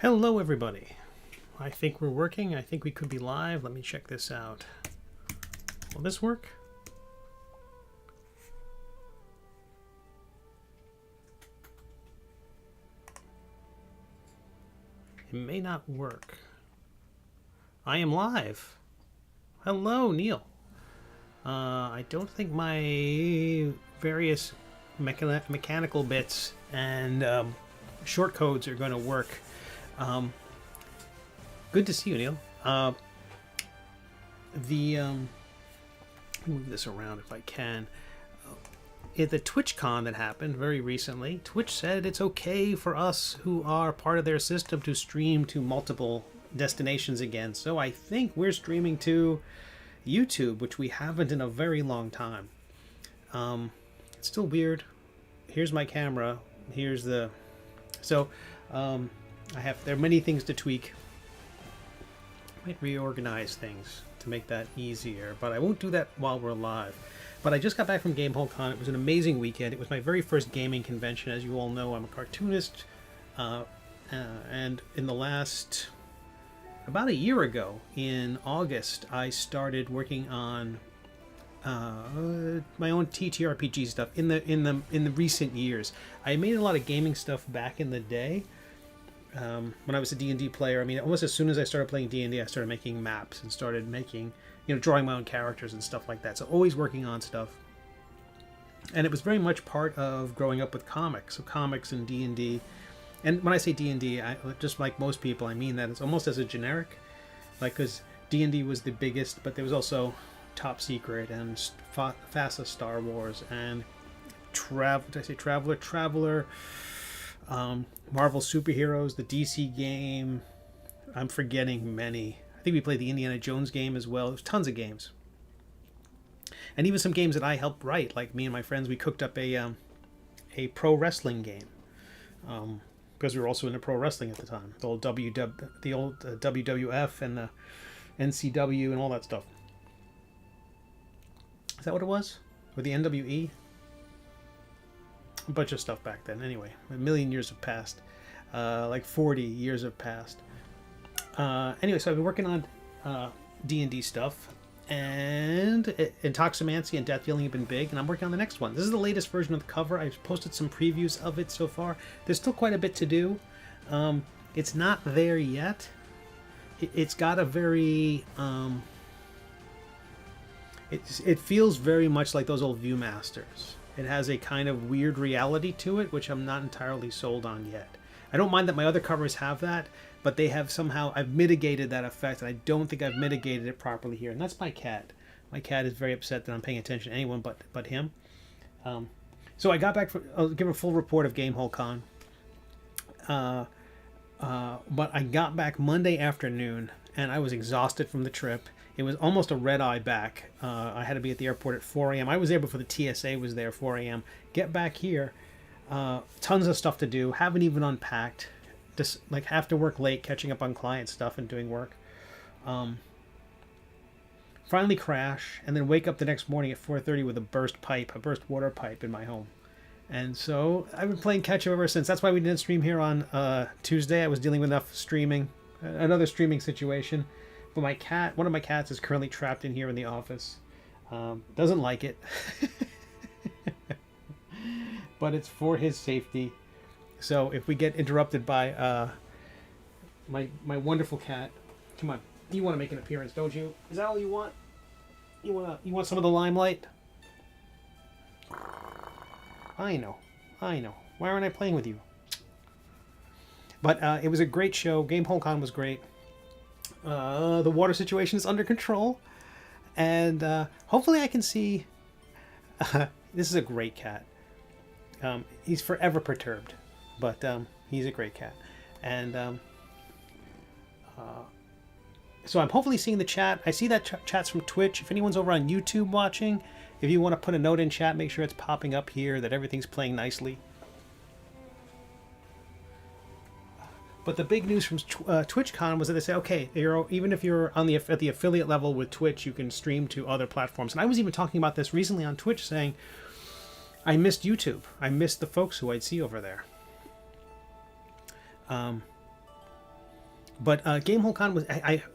Hello, everybody. I think we're working. I think we could be live. Let me check this out. Will this work? It may not work. I am live. Hello, Neil. I don't think my various mechanical bits and short codes are going to work. Good to see you, Neil. Let me move this around if I can. At the TwitchCon that happened very recently, Twitch said it's okay for us who are part of their system to stream to multiple destinations again. So I think we're streaming to YouTube, which we haven't in a very long time. It's still weird. Here's my camera. Here's the... So, there are many things to tweak. Might reorganize things to make that easier, but I won't do that while we're live. But I just got back from Gamehole Con. It was an amazing weekend. It was my very first gaming convention. As you all know, I'm a cartoonist, and in the last... about a year ago, in August, I started working on my own TTRPG stuff. In the recent years, I made a lot of gaming stuff back in the day. When I was a D&D player, I mean, almost as soon as I started playing D&D, I started making maps and started making, drawing my own characters and stuff like that. So always working on stuff. And it was very much part of growing up with comics. So comics and D&D. And when I say D&D, just like most people, I mean that it's almost as a generic. Like, because D&D was the biggest, but there was also Top Secret and FASA Star Wars and Traveler, Marvel Superheroes, the DC game. I'm forgetting many. I think we played the Indiana Jones game as well. There's tons of games. And even some games that I helped write. Like me and my friends, we cooked up a pro wrestling game. Because we were also into pro wrestling at the time. The old WWF and the NCW and all that stuff. Is that what it was? Or the NWE? A bunch of stuff back then. Anyway, a million years have passed. Like 40 years have passed. Anyway, so I've been working on D&D stuff. And Intoximancy and Death Dealing have been big, and I'm working on the next one. This is the latest version of the cover. I've posted some previews of it so far. There's still quite a bit to do. It's not there yet. It's got a very... It feels very much like those old Viewmasters. It has a kind of weird reality to it, which I'm not entirely sold on yet. I don't mind that my other covers have that, but they have somehow... I've mitigated that effect, and I don't think I've mitigated it properly here. And that's my cat. My cat is very upset that I'm paying attention to anyone but him. So I got back... I'll give a full report of Gamehole Con. But I got back Monday afternoon, and I was exhausted from the trip. It was almost a red-eye back. I had to be at the airport at 4 a.m. I was there before the TSA was there, 4 a.m. Get back here. Tons of stuff to do. Haven't even unpacked. Just like have to work late, catching up on client stuff and doing work. Finally crash, and then wake up the next morning at 4:30 with a burst water pipe in my home. And so I've been playing catch up ever since. That's why we didn't stream here on Tuesday. I was dealing with another streaming situation. But my cat, one of my cats, is currently trapped in here in the office. Doesn't like it. But it's for his safety. So if we get interrupted by my wonderful cat, come on, you want to make an appearance, don't you? Is that all you want? You want some of the limelight? I know. Why aren't I playing with you? But it was a great show. Gamehole Con was great. The water situation is under control, and hopefully I can see. This is a great cat. He's forever perturbed, but he's a great cat, and so I'm hopefully seeing the chat. I see that chat's from Twitch. If anyone's over on YouTube watching, if you want to put a note in chat, make sure it's popping up here that everything's playing nicely. But the big news from TwitchCon was that they said, okay, even if you're at the affiliate level with Twitch, you can stream to other platforms. And I was even talking about this recently on Twitch, saying I missed YouTube. I missed the folks who I'd see over there. But Gamehole Con was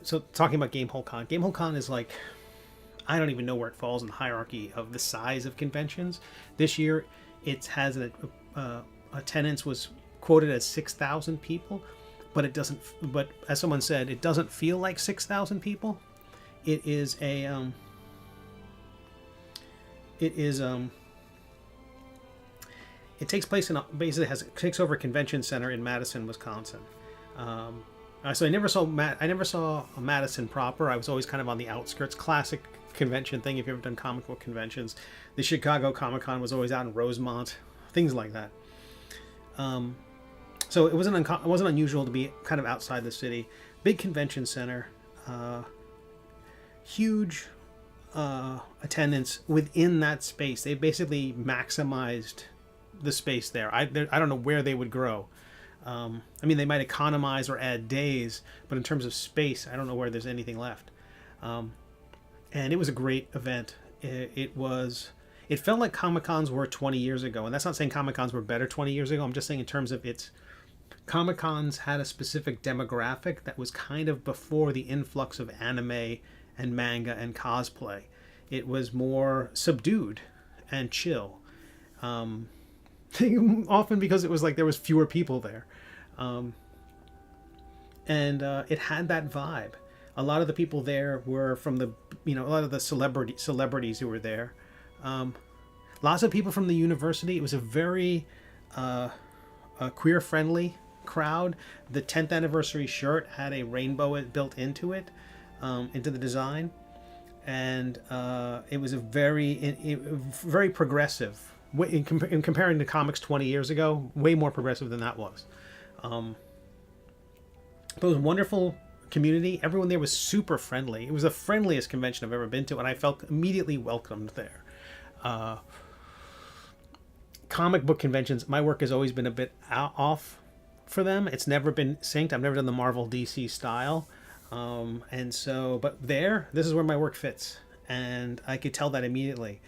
so talking about Gamehole Con. Gamehole Con is like, I don't even know where it falls in the hierarchy of the size of conventions. This year, it has attendance was quoted as 6,000 people, but it doesn't. But as someone said, it doesn't feel like 6,000 people. It is a. It takes place in basically takes over a convention center in Madison, Wisconsin. So I never saw Madison proper. I was always kind of on the outskirts. Classic convention thing. If you've ever done comic book conventions, the Chicago Comic Con was always out in Rosemont, things like that. So it wasn't unusual to be kind of outside the city. Big convention center, huge attendance within that space. They basically maximized the space there. I don't know where they would grow. I mean, they might economize or add days, but in terms of space, I don't know where there's anything left. And it was a great event. It felt like Comic-Cons were 20 years ago, and that's not saying Comic-Cons were better 20 years ago. I'm just saying in terms of Comic-Cons had a specific demographic that was kind of before the influx of anime and manga and cosplay. It was more subdued and chill. Often because it was like there was fewer people there. And it had that vibe. A lot of the people there were from a lot of the celebrities who were there. Lots of people from the university. It was a very queer-friendly crowd. The 10th anniversary shirt had a rainbow built into it, into the design. And it was a very progressive. In comparing to comics 20 years ago, way more progressive than that was. But it was a wonderful community. Everyone there was super friendly. It was the friendliest convention I've ever been to, and I felt immediately welcomed there. Comic book conventions, my work has always been a bit off for them. It's never been synced. I've never done the Marvel DC style. But this is where my work fits. And I could tell that immediately.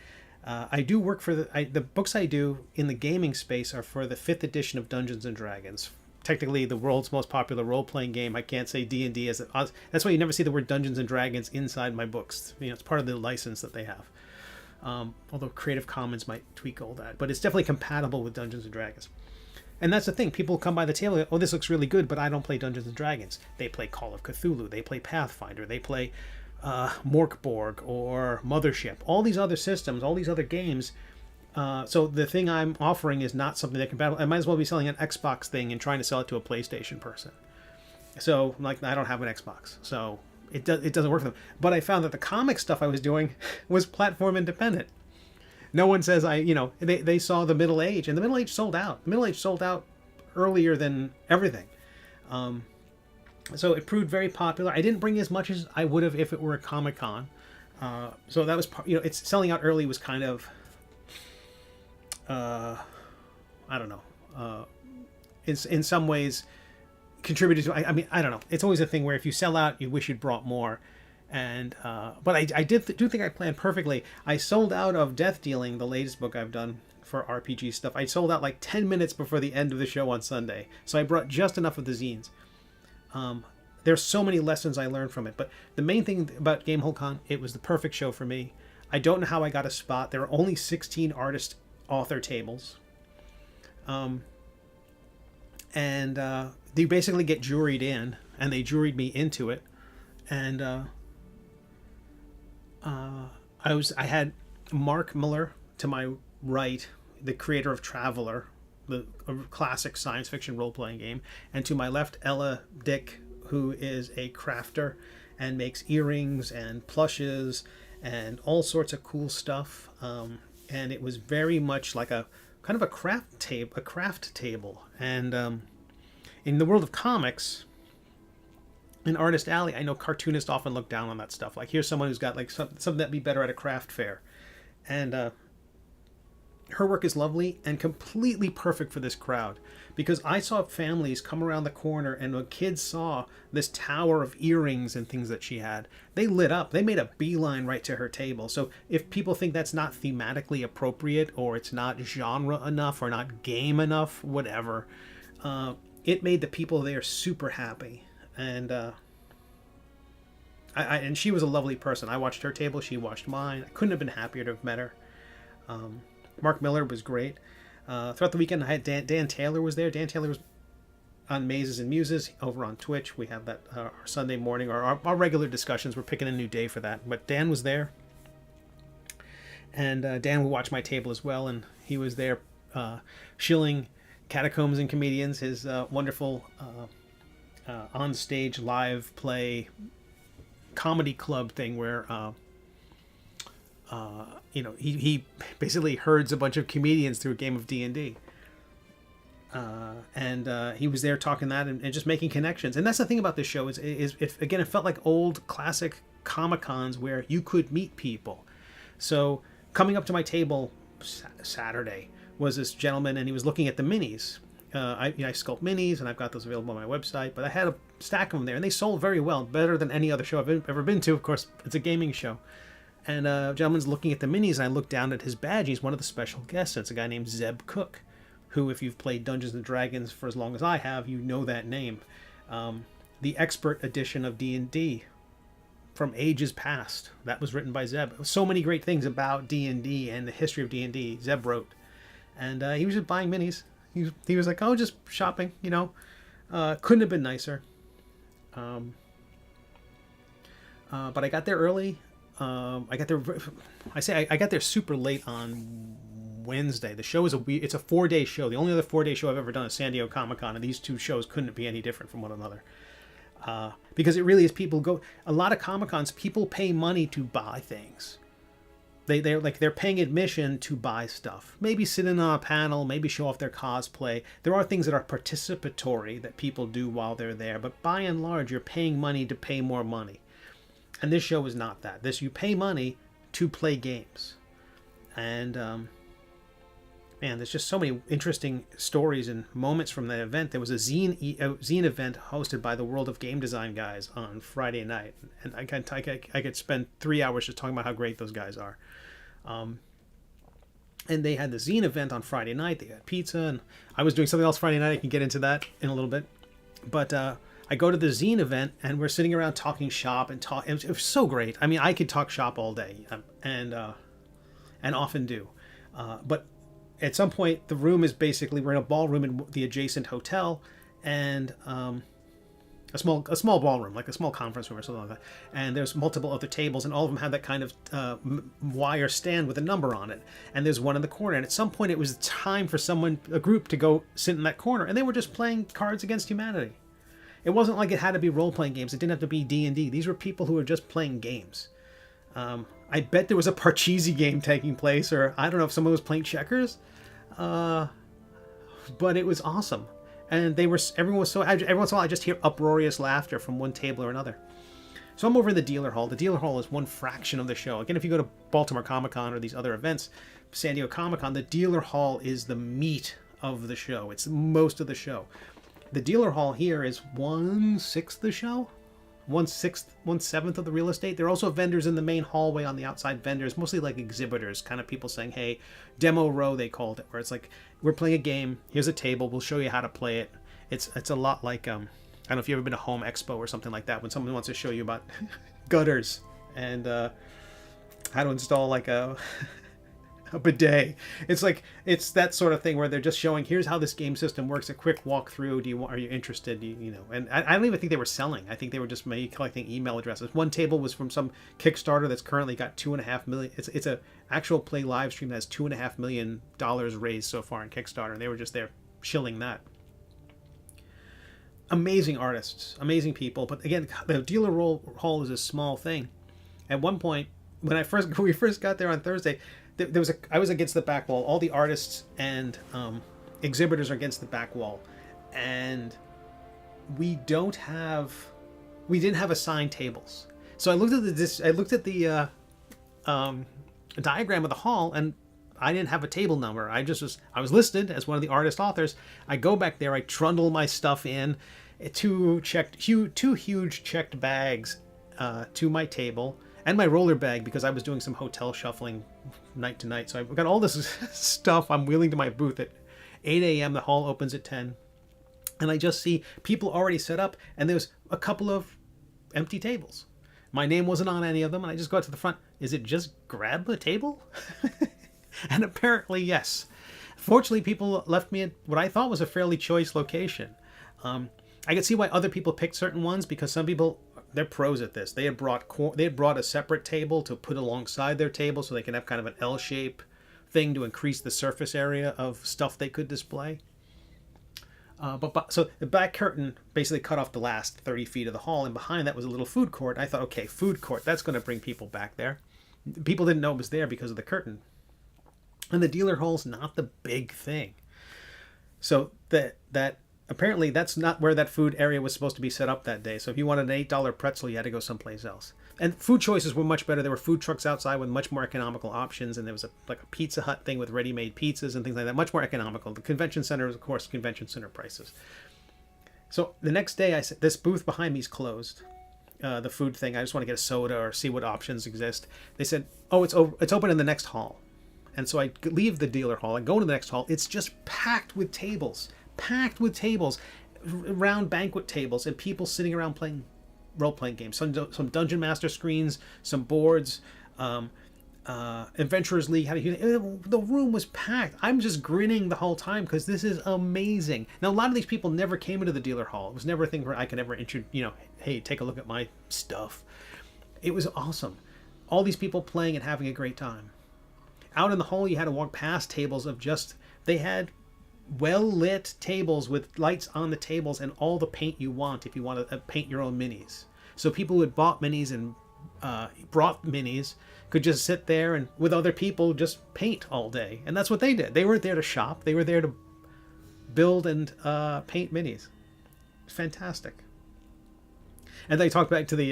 I do work for the books I do in the gaming space are for the 5th edition of Dungeons and Dragons. Technically, the world's most popular role-playing game. I can't say D&D that's why you never see the word Dungeons and Dragons inside my books. It's part of the license that they have. Although Creative Commons might tweak all that, but it's definitely compatible with Dungeons and Dragons. And that's the thing. People come by the table and go, oh, this looks really good, but I don't play Dungeons and Dragons. They play Call of Cthulhu. They play Pathfinder. They play Morkborg or Mothership, all these other systems, all these other games. So the thing I'm offering is not something that compatible. I might as well be selling an Xbox thing and trying to sell it to a PlayStation person. So like, I don't have an Xbox, so it doesn't work for them. But I found that the comic stuff I was doing was platform independent. No one says they saw the Middle Age, and the Middle Age sold out. The Middle Age sold out earlier than everything. So it proved very popular. I didn't bring as much as I would have if it were a Comic-Con. So that was, it's selling out early was kind of, I don't know. In some ways contributed to, I don't know. It's always a thing where if you sell out, you wish you'd brought more. And, but I do think I planned perfectly. I sold out of Death Dealing, the latest book I've done for RPG stuff. I sold out like 10 minutes before the end of the show on Sunday. So I brought just enough of the zines. There's so many lessons I learned from it, but the main thing about Gamehole Con, it was the perfect show for me. I don't know how I got a spot. There were only 16 author tables. You basically get juried in, and they juried me into it. And I had Mark Miller to my right, the creator of Traveller, a classic science fiction role-playing game, and to my left, Ella Dick, who is a crafter and makes earrings and plushes and all sorts of cool stuff. And it was very much like a kind of a craft table. And in the world of comics, in Artist Alley, I know cartoonists often look down on that stuff. Like, here's someone who's got like something that'd be better at a craft fair. And her work is lovely and completely perfect for this crowd, because I saw families come around the corner, and when kids saw this tower of earrings and things that she had, they lit up. They made a beeline right to her table. So if people think that's not thematically appropriate, or it's not genre enough, or not game enough, whatever, it made the people there super happy. and and she was a lovely person. I watched her table, she watched mine. I couldn't have been happier to have met her. Mark Miller was great. Throughout the weekend, I had Dan Taylor was there. Dan Taylor was on Mazes and Muses over on Twitch. We have that our Sunday morning, or our regular discussions. We're picking a new day for that. But Dan was there. And Dan will watch my table as well. And he was there shilling Catacombs and Comedians, his wonderful on-stage live play comedy club thing where he basically herds a bunch of comedians through a game of D&D. And he was there talking that and just making connections. And that's the thing about this show is again, it felt like old classic Comic-Cons where you could meet people. So coming up to my table Saturday was this gentleman, and he was looking at the minis. I sculpt minis, and I've got those available on my website, but I had a stack of them there, and they sold very well, better than any other show I've ever been to. Of course, it's a gaming show. And a gentleman's looking at the minis, and I look down at his badge. He's one of the special guests. It's a guy named Zeb Cook, who, if you've played Dungeons & Dragons for as long as I have, you know that name. The expert edition of D&D from ages past. That was written by Zeb. So many great things about D&D and the history of D&D Zeb wrote. And he was just buying minis. He was like, oh, just shopping, couldn't have been nicer. But I got there early. I got there super late on Wednesday. The show it's a 4-day show. The only other 4-day show I've ever done is San Diego Comic-Con, and these two shows couldn't be any different from one another. Because it really is a lot of Comic-Cons, people pay money to buy things. They're paying admission to buy stuff. Maybe sit in on a panel, maybe show off their cosplay. There are things that are participatory that people do while they're there, but by and large, you're paying money to pay more money. And this show is not that. You pay money to play games. And man, there's just so many interesting stories and moments from that event. There was a zine event hosted by the World of Game Design guys on Friday night, and I could spend 3 hours just talking about how great those guys are. And they had the zine event on Friday night. They had pizza, and I was doing something else Friday night. I can get into that in a little bit. But I go to the zine event, and we're sitting around talking shop and talk. It was so great. I mean, I could talk shop all day, and often do. But at some point, the room is basically, we're in a ballroom in the adjacent hotel, and a small ballroom, like a small conference room or something like that. And there's multiple other tables, and all of them have that kind of wire stand with a number on it. And there's one in the corner. And at some point, it was time for a group to go sit in that corner, and they were just playing Cards Against Humanity. It wasn't like it had to be role-playing games. It didn't have to be D&D. These were people who were just playing games. I bet there was a Parcheesi game taking place, or I don't know if someone was playing checkers. But it was awesome. And everyone was so, every once in a while I just hear uproarious laughter from one table or another. So I'm over in the dealer hall. The dealer hall is one fraction of the show. Again, if you go to Baltimore Comic-Con or these other events, San Diego Comic-Con, the dealer hall is the meat of the show. It's most of the show. The dealer hall here is 1/6 the show, 1/7 of the real estate. There are also vendors in the main hallway on the outside, vendors, mostly like exhibitors, kind of people saying, hey, demo row, they called it, where it's like, we're playing a game, here's a table, we'll show you how to play it. It's a lot like, I don't know if you've ever been to Home Expo or something like that, when someone wants to show you about gutters and how to install like a bidet. It's that sort of thing where they're just showing, here's how this game system works, a quick walkthrough. Are you interested? And I don't even think they were selling. I think they were just maybe collecting email addresses. One table was from some Kickstarter that's currently got $2.5 million. It's a actual play live stream that has $2.5 million raised so far in Kickstarter, and they were just there shilling that. Amazing artists, amazing people, but again, the dealer hall is a small thing. At one point, when we first got there on Thursday, I was against the back wall. All the artists and exhibitors are against the back wall, and we didn't have assigned tables. So I looked at the diagram of the hall, and I didn't have a table number. I was listed as one of the artist authors. I go back there, I trundle my stuff in, two huge checked bags to my table, and my roller bag, because I was doing some hotel shuffling night to night. So I've got all this stuff I'm wheeling to my booth at 8 a.m. The hall opens at 10. and I just see people already set up, and there's a couple of empty tables. My name wasn't on any of them, and I just go out to the front. Is it just grab a table? And apparently, yes. Fortunately, people left me at what I thought was a fairly choice location. I could see why other people picked certain ones, because some people, they're pros at this. They had brought a separate table to put alongside their table so they can have kind of an L-shape thing to increase the surface area of stuff they could display. So the back curtain basically cut off the last 30 feet of the hall, and behind that was a little food court. I thought, okay, food court, that's going to bring people back there. People didn't know it was there because of the curtain. And the dealer hall's not the big thing. So that apparently that's not where that food area was supposed to be set up that day. So if you wanted an $8 pretzel, you had to go someplace else. And food choices were much better. There were food trucks outside with much more economical options, and there was like a Pizza Hut thing with ready-made pizzas and things like that, much more economical. The convention center is, of course, convention center prices. So the next day, I said, this booth behind me is closed. The food thing, I just want to get a soda or see what options exist. They said, oh, it's open in the next hall. And so I leave the dealer hall and go to the next hall. It's just packed with tables, round banquet tables, and people sitting around playing role-playing games. Some Dungeon Master screens, some boards, Adventurers League. The room was packed. I'm just grinning the whole time because this is amazing. Now, a lot of these people never came into the dealer hall. It was never a thing where I could ever hey, take a look at my stuff. It was awesome. All these people playing and having a great time. Out in the hall, you had to walk past tables of they had well-lit tables with lights on the tables and all the paint you want if you want to paint your own minis. So people who had bought minis and brought minis could just sit there and with other people just paint all day. And that's what they did. They weren't there to shop. They were there to build and paint minis. Fantastic. And they talked back to they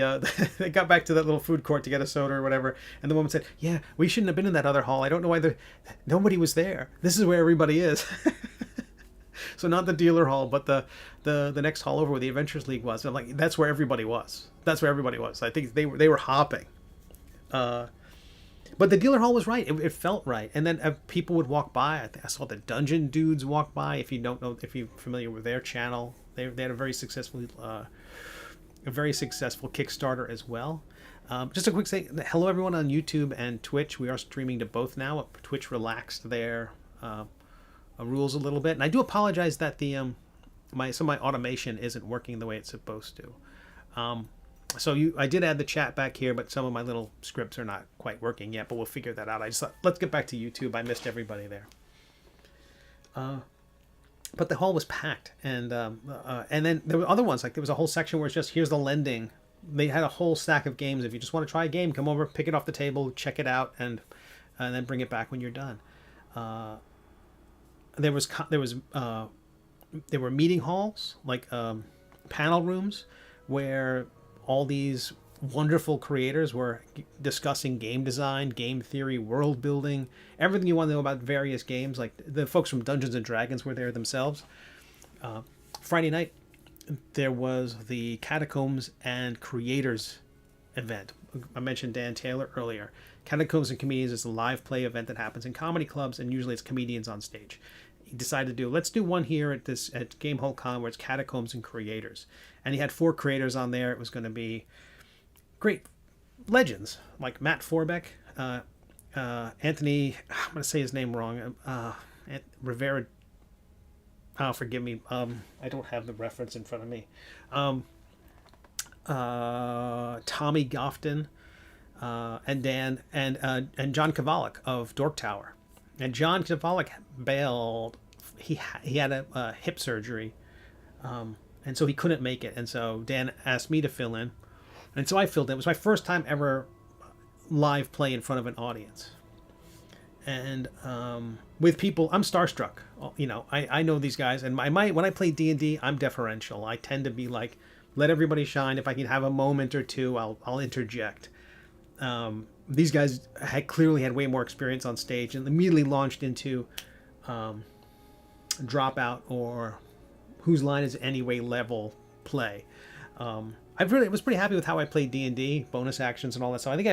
got back to that little food court to get a soda or whatever. And the woman said, yeah, we shouldn't have been in that other hall. I don't know why nobody was there. This is where everybody is. So not the dealer hall, but the next hall over where the Adventurers League was. I'm like, that's where everybody was. I think they were hopping. But the dealer hall was right. It felt right. And then people would walk by. I saw the Dungeon Dudes walk by. If you're familiar with their channel, they had a very successful Kickstarter as well. Just a quick say, hello everyone on YouTube and Twitch. We are streaming to both now. Twitch relaxed their rules a little bit, and I do apologize that some of my automation isn't working the way it's supposed to. I did add the chat back here, but some of my little scripts are not quite working yet, but we'll figure that out. I just thought, let's get back to YouTube. I missed everybody there. But the hall was packed, and then there were other ones. Like there was a whole section where it's just, here's the lending. They had a whole stack of games. If you just want to try a game, come over, pick it off the table, check it out, and then bring it back when you're done. There were meeting halls, like panel rooms, where all these wonderful creators were discussing game design, game theory, world building, everything you want to know about various games. Like the folks from Dungeons and Dragons were there themselves. Friday night, there was the Catacombs and Creators event. I mentioned Dan Taylor earlier. Catacombs and Comedians is a live play event that happens in comedy clubs, and usually it's comedians on stage. He decided let's do one here at Gamehole Con where it's Catacombs and Creators. And he had 4 creators on there. It was going to be great legends like Matt Forbeck, Anthony, I'm going to say his name wrong, Rivera. Oh, forgive me. I don't have the reference in front of me. Tommy Gofton, and Dan and John Kovalik of Dork Tower. And John Kovalik bailed. He had a hip surgery, and so he couldn't make it. And so Dan asked me to fill in, and so I filled in. It was my first time ever live play in front of an audience, and with people. I'm starstruck. I know these guys, and when I play D&D, I'm deferential. I tend to be like, let everybody shine. If I can have a moment or two, I'll interject. These guys clearly had way more experience on stage and immediately launched into Dropout or Whose Line Is It Anyway level play. I was pretty happy with how I played D&D, bonus actions and all that. So I think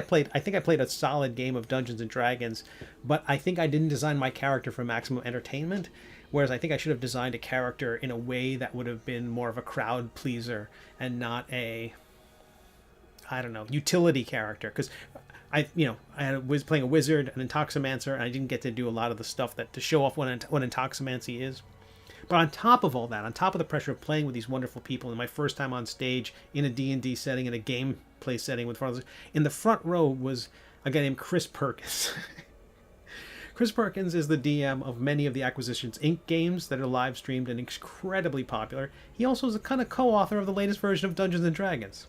I played a solid game of Dungeons and Dragons, but I think I didn't design my character for maximum entertainment. Whereas I think I should have designed a character in a way that would have been more of a crowd pleaser and not a, I don't know, utility character. Because was playing a wizard, an Intoximancer, and I didn't get to do a lot of the stuff that to show off what Intoximancy is. But on top of all that, on top of the pressure of playing with these wonderful people, and my first time on stage in a D&D setting, in a gameplay setting with fathers, in the front row was a guy named Chris Perkins. Chris Perkins is the DM of many of the Acquisitions Inc. games that are live streamed and incredibly popular. He also is a kind of co-author of the latest version of Dungeons and Dragons.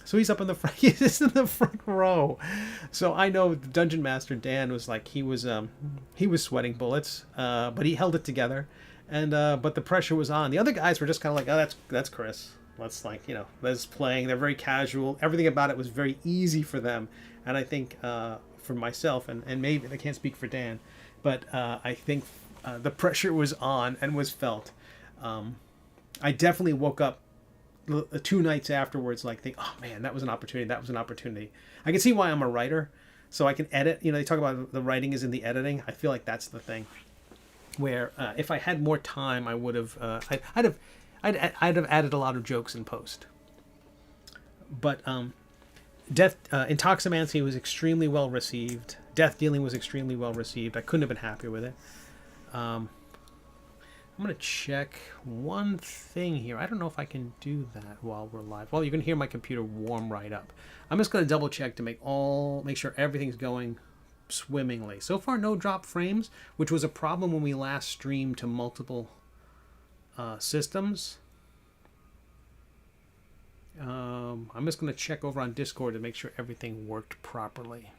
So he's up in the front. He's in the front row. So I know the Dungeon Master Dan was like he was sweating bullets, but he held it together. And but the pressure was on. The other guys were just kind of like, oh, that's Chris. Let's playing. They're very casual. Everything about it was very easy for them. And I think for myself, and maybe I can't speak for Dan, but I think the pressure was on and was felt. I definitely woke up 2 nights afterwards think, oh man, that was an opportunity. I can see why I'm a writer, so I can edit. They talk about the writing is in the editing. I feel like that's the thing where if I had more time, I would have I'd have added a lot of jokes in post. But Intoximancy was extremely well received. Death Dealing was extremely well received. I couldn't have been happier with it. I'm going to check one thing here. I don't know if I can do that while we're live. Well, you can hear my computer warm right up. I'm just going to double check to make sure everything's going swimmingly. So far, no drop frames, which was a problem when we last streamed to multiple systems. I'm just going to check over on Discord to make sure everything worked properly.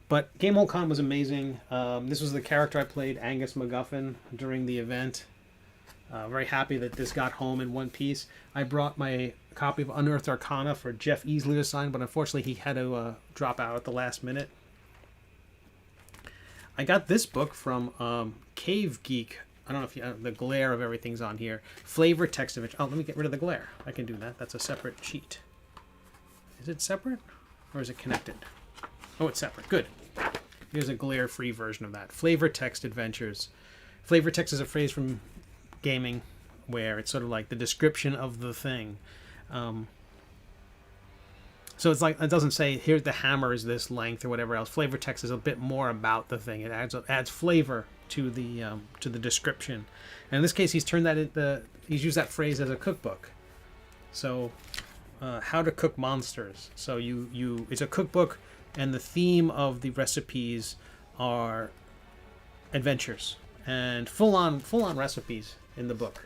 But Gamehole Con was amazing. This was the character I played, Angus MacGuffin, during the event. Very happy that this got home in one piece. I brought my copy of Unearthed Arcana for Jeff Easley to sign, but unfortunately he had to drop out at the last minute. I got this book from Cave Geek. I don't know if the glare of everything's on here. Flavor text image. Oh, let me get rid of the glare. I can do that. That's a separate sheet. Is it separate? Or is it connected? Oh, it's separate. Good. Here's a glare-free version of that. Flavor text adventures. Flavor text is a phrase from gaming where it's sort of like the description of the thing. So it's like, it doesn't say, here the hammer is this length or whatever else. Flavor text is a bit more about the thing. It adds flavor to the description. And in this case, he's turned that he's used that phrase as a cookbook. So, how to cook monsters. So it's a cookbook, and the theme of the recipes are adventures and full on recipes in the book.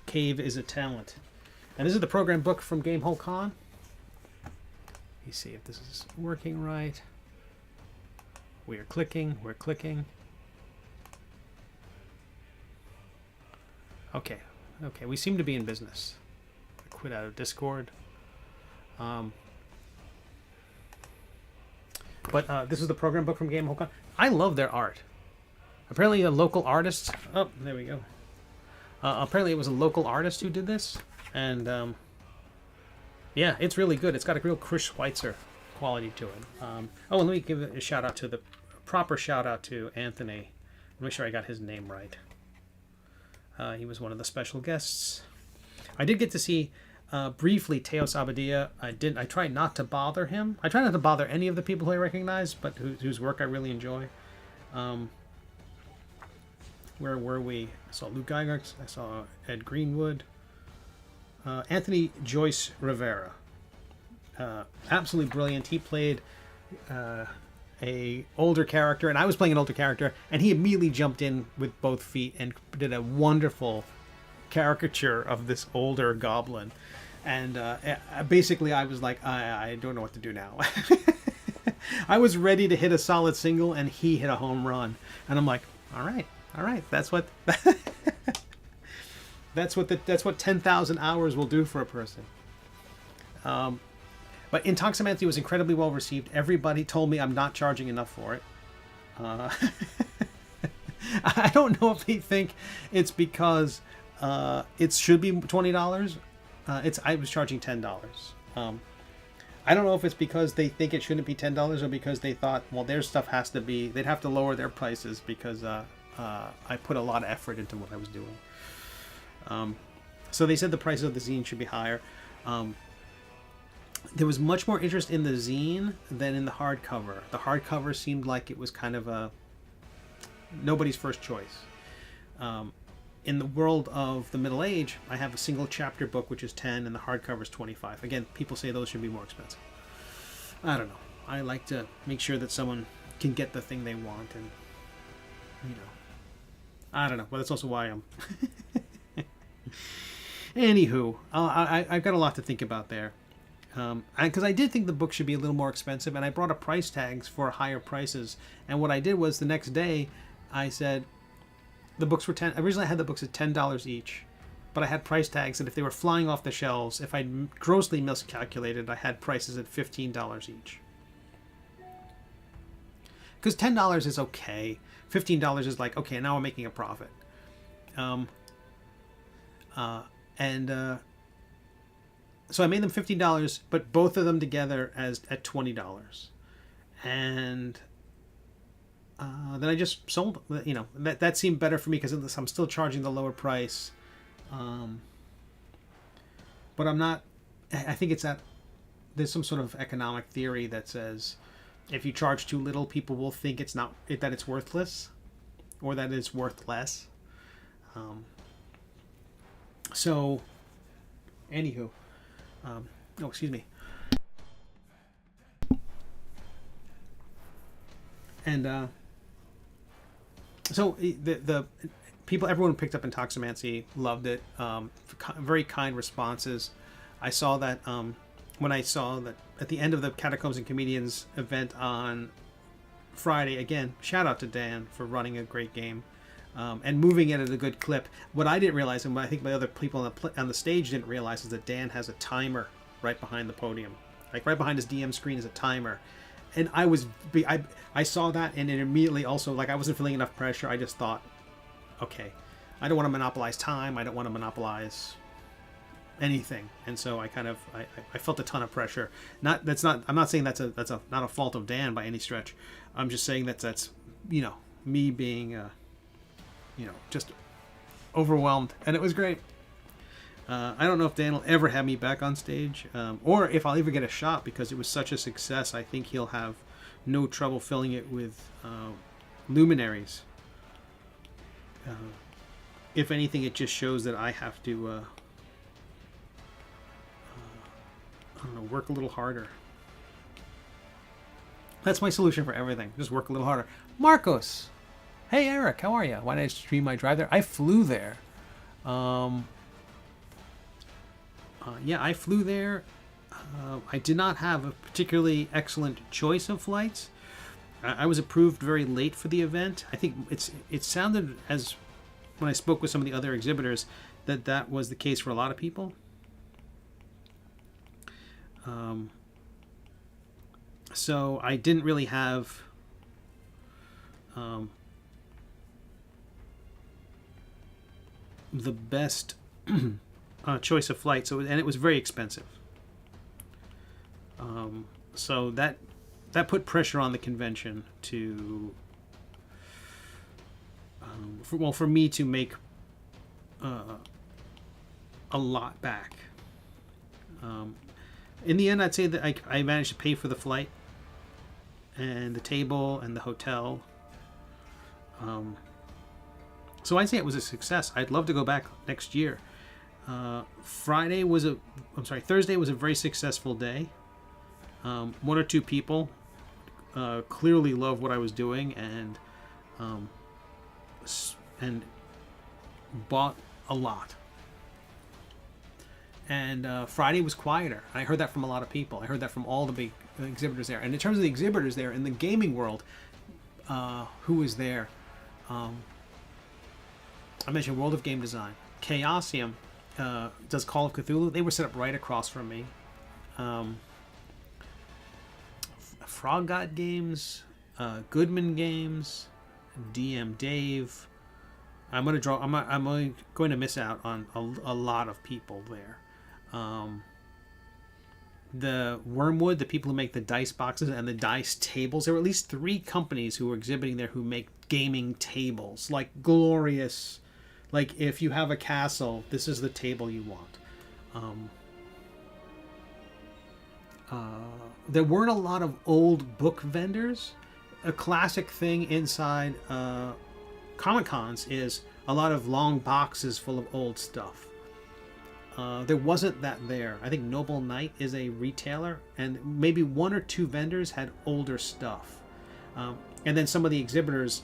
Cave is a talent. And this is the program book from Gamehole Con. Let me see if this is working right. We're clicking. Okay, we seem to be in business. I quit out of Discord. But this is the program book from Gamehole Con. I love their art. Apparently a local artist... Oh, there we go. Apparently it was a local artist who did this. And, yeah, it's really good. It's got a real Chris Schweitzer quality to it. And let me give a proper shout out to Anthony. Make sure I got his name right. He was one of the special guests. I did get to see briefly Teos Abadia. I tried not to bother him. I try not to bother any of the people who I recognize, but whose work I really enjoy. Where were we? I saw Luke Gygax. I saw Ed Greenwood. Anthony Joyce Rivera. Absolutely brilliant. He played a older character, and I was playing an older character, and he immediately jumped in with both feet and did a wonderful caricature of this older goblin. And basically I was like, I don't know what to do now. I was ready to hit a solid single, and he hit a home run. And I'm like, all right, that's what that's what 10,000 hours will do for a person. But Intoximancy was incredibly well received. Everybody told me I'm not charging enough for it. I don't know if they think it's because it should be $20. I was charging $10. I don't know if it's because they think it shouldn't be $10 or because they thought, well, their stuff has to be, they'd have to lower their prices because I put a lot of effort into what I was doing. So they said the prices of the zine should be higher. There was much more interest in the zine than in the hardcover. The hardcover seemed like it was kind of a nobody's first choice. In the world of the Middle Age, I have a single chapter book, which is 10, and the hardcover is 25. Again, people say those should be more expensive. I don't know. I like to make sure that someone can get the thing they want, and, you know, I don't know. But that's also why I'm... Anywho, I've got a lot to think about there. Because I did think the book should be a little more expensive, and I brought up price tags for higher prices. And what I did was the next day, I said... The books were originally I had the books at $10 each, but I had price tags that if they were flying off the shelves, if I grossly miscalculated, I had prices at $15 each. Because $10 is okay. $15 is like, okay, now I'm making a profit. So I made them $15, but both of them together at $20. And then I just sold, you know, that seemed better for me because I'm still charging the lower price. But I'm not, I think it's that there's some sort of economic theory that says if you charge too little, people will think that it's worthless or that it's worth less. So, anywho, excuse me. And, so the people, everyone who picked up Intoximancy loved it. Very kind responses. I saw that when I saw that at the end of the Catacombs and Comedians event on Friday. Again, shout out to Dan for running a great game and moving it at a good clip. What I didn't realize, and what I think my other people on the stage didn't realize, is that Dan has a timer right behind the podium, like right behind his DM screen is a timer. And I saw that, and it immediately also, like, I wasn't feeling enough pressure. I just thought, okay, I don't want to monopolize time. I don't want to monopolize anything. And so I kind of, I felt a ton of pressure. I'm not saying that's not a fault of Dan by any stretch. I'm just saying that's, you know, me being, you know, just overwhelmed. And it was great. I don't know if Dan will ever have me back on stage, or if I'll ever get a shot, because it was such a success. I think he'll have no trouble filling it with luminaries. If anything, it just shows that I have to, I don't know, work a little harder. That's my solution for everything. Just work a little harder. Marcos! Hey, Eric, how are you? Why did I stream my drive there? I flew there. Yeah, I flew there. I did not have a particularly excellent choice of flights. I was approved very late for the event. I think it sounded, as when I spoke with some of the other exhibitors, that was the case for a lot of people. So I didn't really have the best choice of flight, and it was very expensive. So that put pressure on the convention to, for me to make a lot back. In the end, I'd say that I managed to pay for the flight and the table and the hotel. So I'd say it was a success. I'd love to go back next year. Thursday was a very successful day. One or two people clearly loved what I was doing and bought a lot. And Friday was quieter. I heard that from a lot of people. I heard that from all the big exhibitors there. And in terms of the exhibitors there in the gaming world, who was there? I mentioned World of Game Design. Chaosium does Call of Cthulhu. They were set up right across from me. Frog God Games, Goodman Games, DM Dave. I'm going to miss out on a lot of people there. the Wormwood, the people who make the dice boxes and the dice tables. There were at least 3 companies who were exhibiting there who make gaming tables, like glorious. Like if you have a castle, this is the table you want. There weren't a lot of old book vendors. A classic thing inside Comic Cons is a lot of long boxes full of old stuff. There wasn't that there. I think Noble Knight is a retailer, and maybe 1 or 2 vendors had older stuff. And then some of the exhibitors,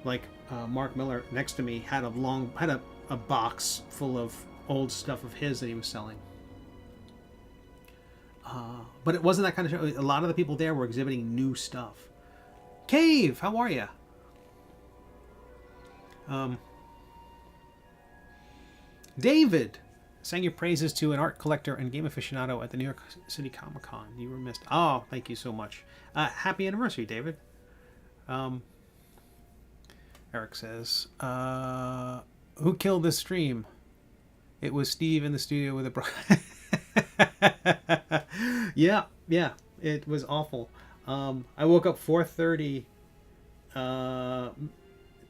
like Mark Miller next to me, had a box full of old stuff of his that he was selling. But it wasn't that kind of show. A lot of the people there were exhibiting new stuff. Cave, how are you? David, sang your praises to an art collector and game aficionado at the New York City Comic Con. You were missed. Oh, thank you so much. Happy anniversary, David. Eric says, who killed this stream? It was Steve in the studio with a yeah, it was awful. I woke up 4:30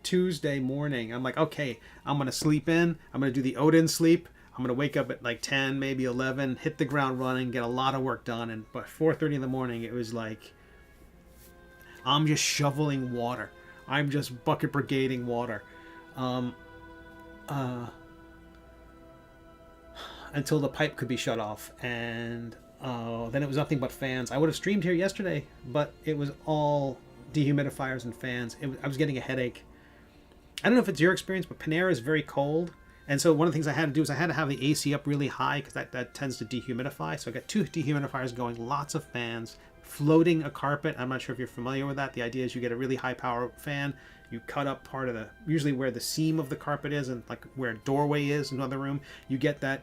Tuesday morning. I'm like, okay, I'm gonna sleep in. I'm gonna do the Odin sleep. I'm gonna wake up at like 10, maybe 11, hit the ground running, get a lot of work done. And by 4:30 in the morning, it was like I'm just shoveling water. I'm just bucket brigading water. Until the pipe could be shut off, and then it was nothing but fans. I would have streamed here yesterday, but it was all dehumidifiers and fans. I was getting a headache. I don't know if it's your experience, but Panera is very cold, and so one of the things I had to do is I had to have the AC up really high because that tends to dehumidify. So I got 2 dehumidifiers going, lots of fans, floating a carpet. I'm not sure if you're familiar with that. The idea is you get a really high power fan, you cut up part of usually where the seam of the carpet is, and like where a doorway is in another room, you get that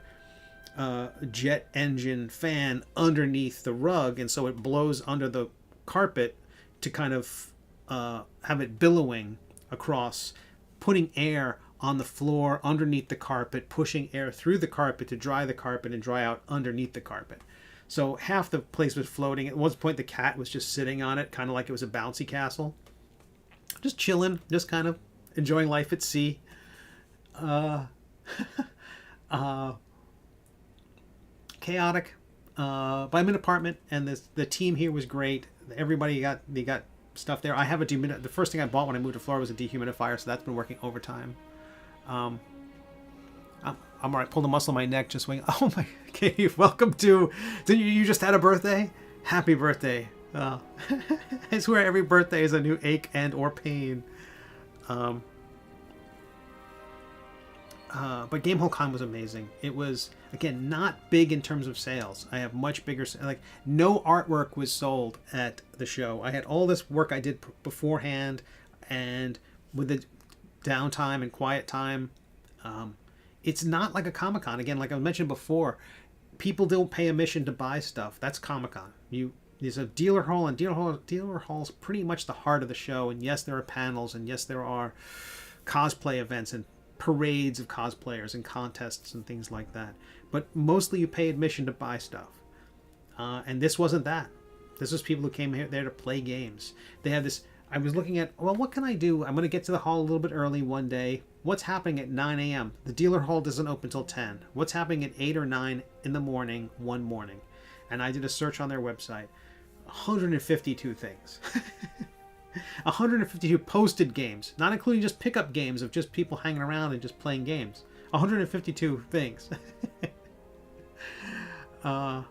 jet engine fan underneath the rug, and so it blows under the carpet to kind of have it billowing across, putting air on the floor underneath the carpet, pushing air through the carpet to dry the carpet and dry out underneath the carpet. So half the place was floating. At one point the cat was just sitting on it, kind of like it was a bouncy castle, just chilling, just kind of enjoying life at sea. Chaotic, but I'm in an apartment, and the team here was great. Everybody got stuff there. I have the first thing I bought when I moved to Florida was a dehumidifier, so that's been working overtime. I'm all right. Pulled a muscle in my neck, just wing. Oh my, Cave, welcome to. You just had a birthday? Happy birthday! I swear every birthday is a new ache and or pain. But Gamehole Con was amazing. It was, again, not big in terms of sales. I have much bigger, like, no artwork was sold at the show. I had all this work I did beforehand, and with the downtime and quiet time, it's not like a Comic-Con. Again, like I mentioned before, people don't pay admission to buy stuff. That's Comic-Con. There's a dealer hall, and dealer hall's pretty much the heart of the show. And yes, there are panels, and yes, there are cosplay events and parades of cosplayers and contests and things like that, but mostly you pay admission to buy stuff, and this wasn't that. This was people who came there to play games. They had this. I was looking at, well, what can I do? I'm going to get to the hall a little bit early one day. What's happening at 9 a.m.? The dealer hall doesn't open till 10. What's happening at 8 or 9 in the morning one morning? And I did a search on their website. 152 things. 152 posted games, not including just pickup games of just people hanging around and just playing games. 152 things. On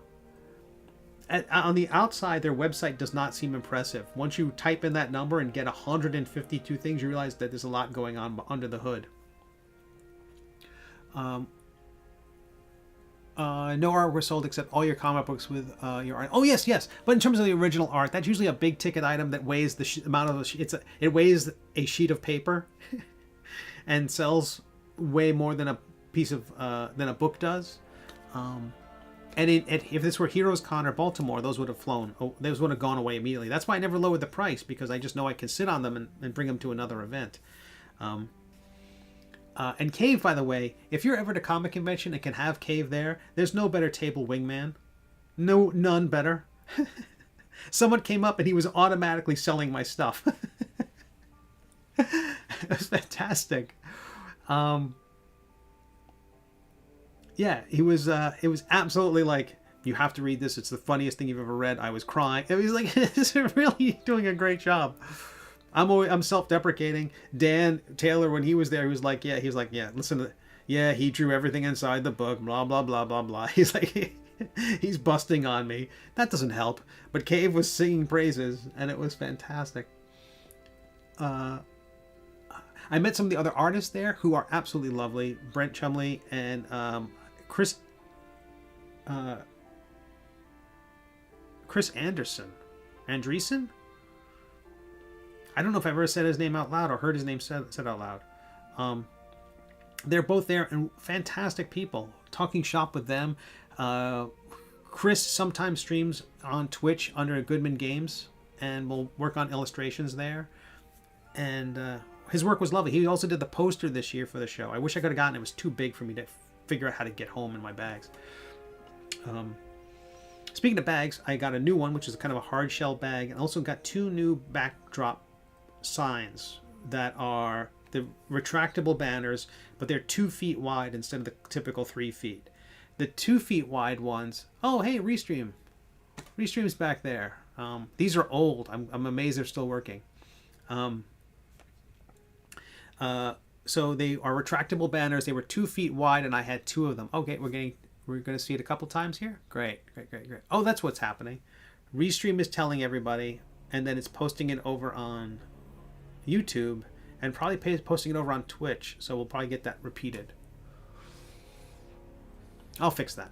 the outside, their website does not seem impressive. Once you type in that number and get 152 things, you realize that there's a lot going on under the hood. No art was sold except all your comic books with your art. Oh yes. But in terms of the original art, that's usually a big ticket item that weighs the amount of it weighs a sheet of paper, and sells way more than a piece of than a book does. And if this were Heroes Con or Baltimore, those would have flown. Those would have gone away immediately. That's why I never lowered the price, because I just know I can sit on them and bring them to another event. And Cave, by the way, if you're ever at a comic convention and can have Cave there, there's no better table wingman. No, none better. Someone came up and he was automatically selling my stuff. It was fantastic. Um, yeah, he was. It was absolutely like, you have to read this. It's the funniest thing you've ever read. I was crying. It was like, this is really doing a great job. I'm self-deprecating. Dan Taylor, when he was there, he was like, yeah, listen to, yeah, he drew everything inside the book. Blah blah blah blah blah. He's like, he's busting on me. That doesn't help. But Cave was singing praises, and it was fantastic. I met some of the other artists there who are absolutely lovely. Brent Chumley and Chris Anderson. Andreessen? I don't know if I've ever said his name out loud or heard his name said out loud. They're both there and fantastic people. Talking shop with them. Chris sometimes streams on Twitch under Goodman Games and will work on illustrations there. And his work was lovely. He also did the poster this year for the show. I wish I could have gotten it. It was too big for me to figure out how to get home in my bags. Speaking of bags, I got a new one, which is kind of a hard shell bag, and also got 2 new backdrop signs that are the retractable banners, but they're 2 feet wide instead of the typical 3 feet. The 2 feet wide ones, oh hey, Restream. Restream's back there. These are old. I'm amazed they're still working. So they are retractable banners. They were 2 feet wide, and I had 2 of them. Okay, we're going to see it a couple times here. Great. Oh, that's what's happening. Restream is telling everybody, and then it's posting it over on YouTube, and probably posting it over on Twitch. So we'll probably get that repeated. I'll fix that.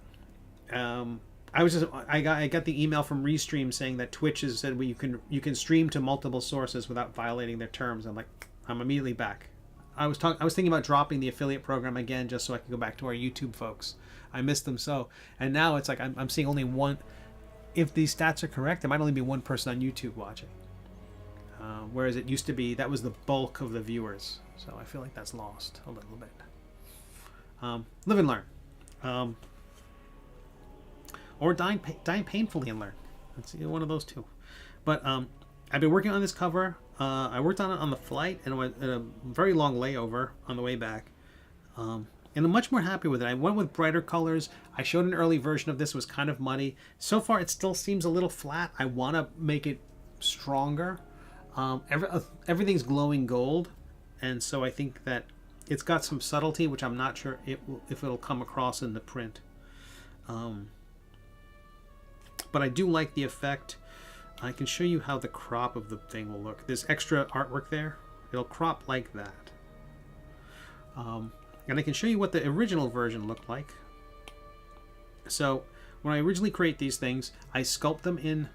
I got the email from Restream saying that Twitch has said you can stream to multiple sources without violating their terms. I'm immediately back. I was thinking about dropping the affiliate program again just so I could go back to our YouTube folks. I missed them so. And now it's like I'm seeing only one. If these stats are correct, there might only be one person on YouTube watching. Whereas it used to be that was the bulk of the viewers. So I feel like that's lost a little bit. Live and learn. Or dying painfully and learn. It's one of those two. But I've been working on this cover. I worked on it on the flight and went a very long layover on the way back. And I'm much more happy with it. I went with brighter colors. I showed an early version of this. It was kind of muddy. So far, it still seems a little flat. I want to make it stronger. Everything's glowing gold. And so I think that it's got some subtlety, which I'm not sure if it'll come across in the print. But I do like the effect. I can show you how the crop of the thing will look. There's extra artwork there. It'll crop like that. And I can show you what the original version looked like. So when I originally create these things, I sculpt them in...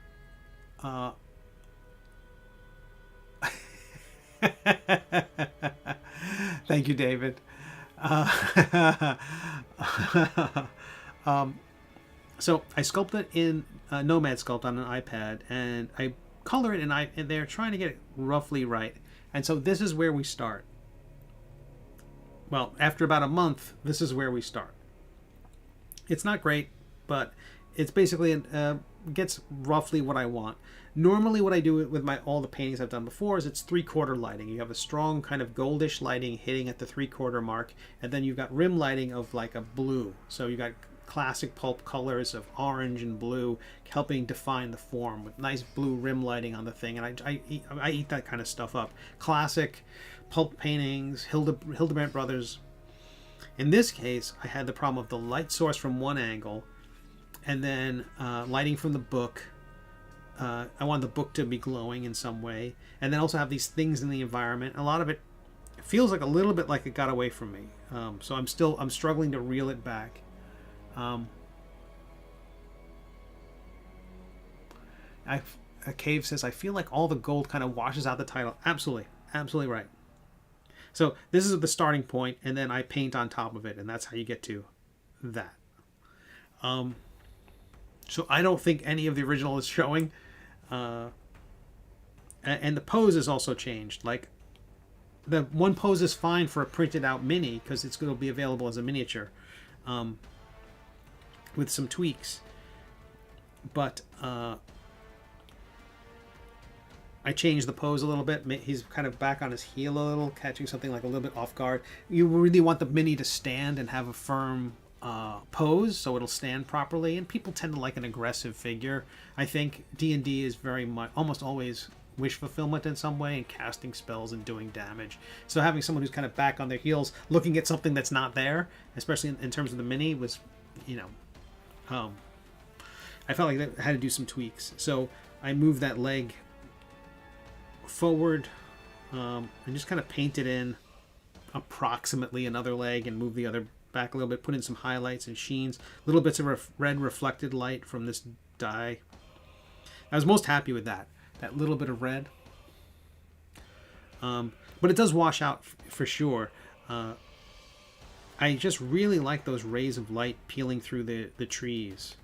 Thank you, David. So I sculpt it in Nomad Sculpt on an iPad, and I color it, and they're trying to get it roughly right. And so this is where we start. Well, after about a month, this is where we start. It's not great, but it's basically gets roughly what I want. Normally what I do with all the paintings I've done before is it's 3/4 lighting. You have a strong kind of goldish lighting hitting at the 3/4 mark, and then you've got rim lighting of like a blue. So you got classic pulp colors of orange and blue helping define the form with nice blue rim lighting on the thing, and I eat that kind of stuff up. Classic pulp paintings, Hildebrandt Brothers. In this case, I had the problem of the light source from one angle, and then lighting from the book. I wanted the book to be glowing in some way, and then also have these things in the environment. A lot of it feels like a little bit like it got away from me, so I'm struggling to reel it back. Cave says, I feel like all the gold kind of washes out the title. Absolutely right. So this is the starting point, and then I paint on top of it, and that's how you get to that. So I don't think any of the original is showing, and the pose is also changed. Like the one pose is fine for a printed out mini because it's going to be available as a miniature, with some tweaks. but I changed the pose a little bit. He's kind of back on his heel a little, catching something like a little bit off guard. You really want the mini to stand and have a firm pose, so it'll stand properly. And people tend to like an aggressive figure. I think D&D is very much, almost always, wish fulfillment in some way and casting spells and doing damage. So having someone who's kind of back on their heels, looking at something that's not there, especially in terms of the mini, was, I felt like I had to do some tweaks. So I moved that leg forward and just kind of painted in approximately another leg and move the other back a little bit, put in some highlights and sheens, little bits of red reflected light from this dye. I was most happy with that little bit of red, but it does wash out for sure. I just really like those rays of light peeling through the trees.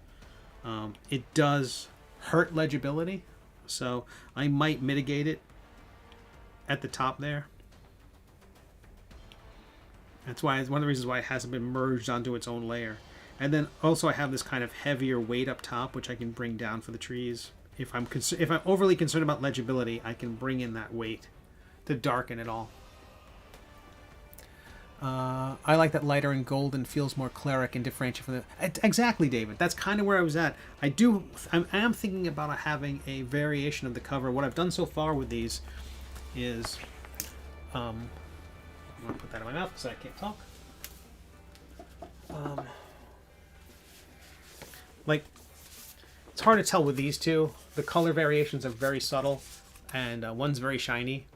It does hurt legibility, so I might mitigate it at the top there. That's why it's one of the reasons why it hasn't been merged onto its own layer. And then also I have this kind of heavier weight up top, which I can bring down for the trees. If I'm overly concerned about legibility, I can bring in that weight to darken it all. I like that lighter and golden feels more cleric and differentiated from the... Exactly, David. That's kind of where I was at. I am thinking about having a variation of the cover. What I've done so far with these is... I'm going to put that in my mouth because I can't talk. It's hard to tell with these two. The color variations are very subtle, and one's very shiny.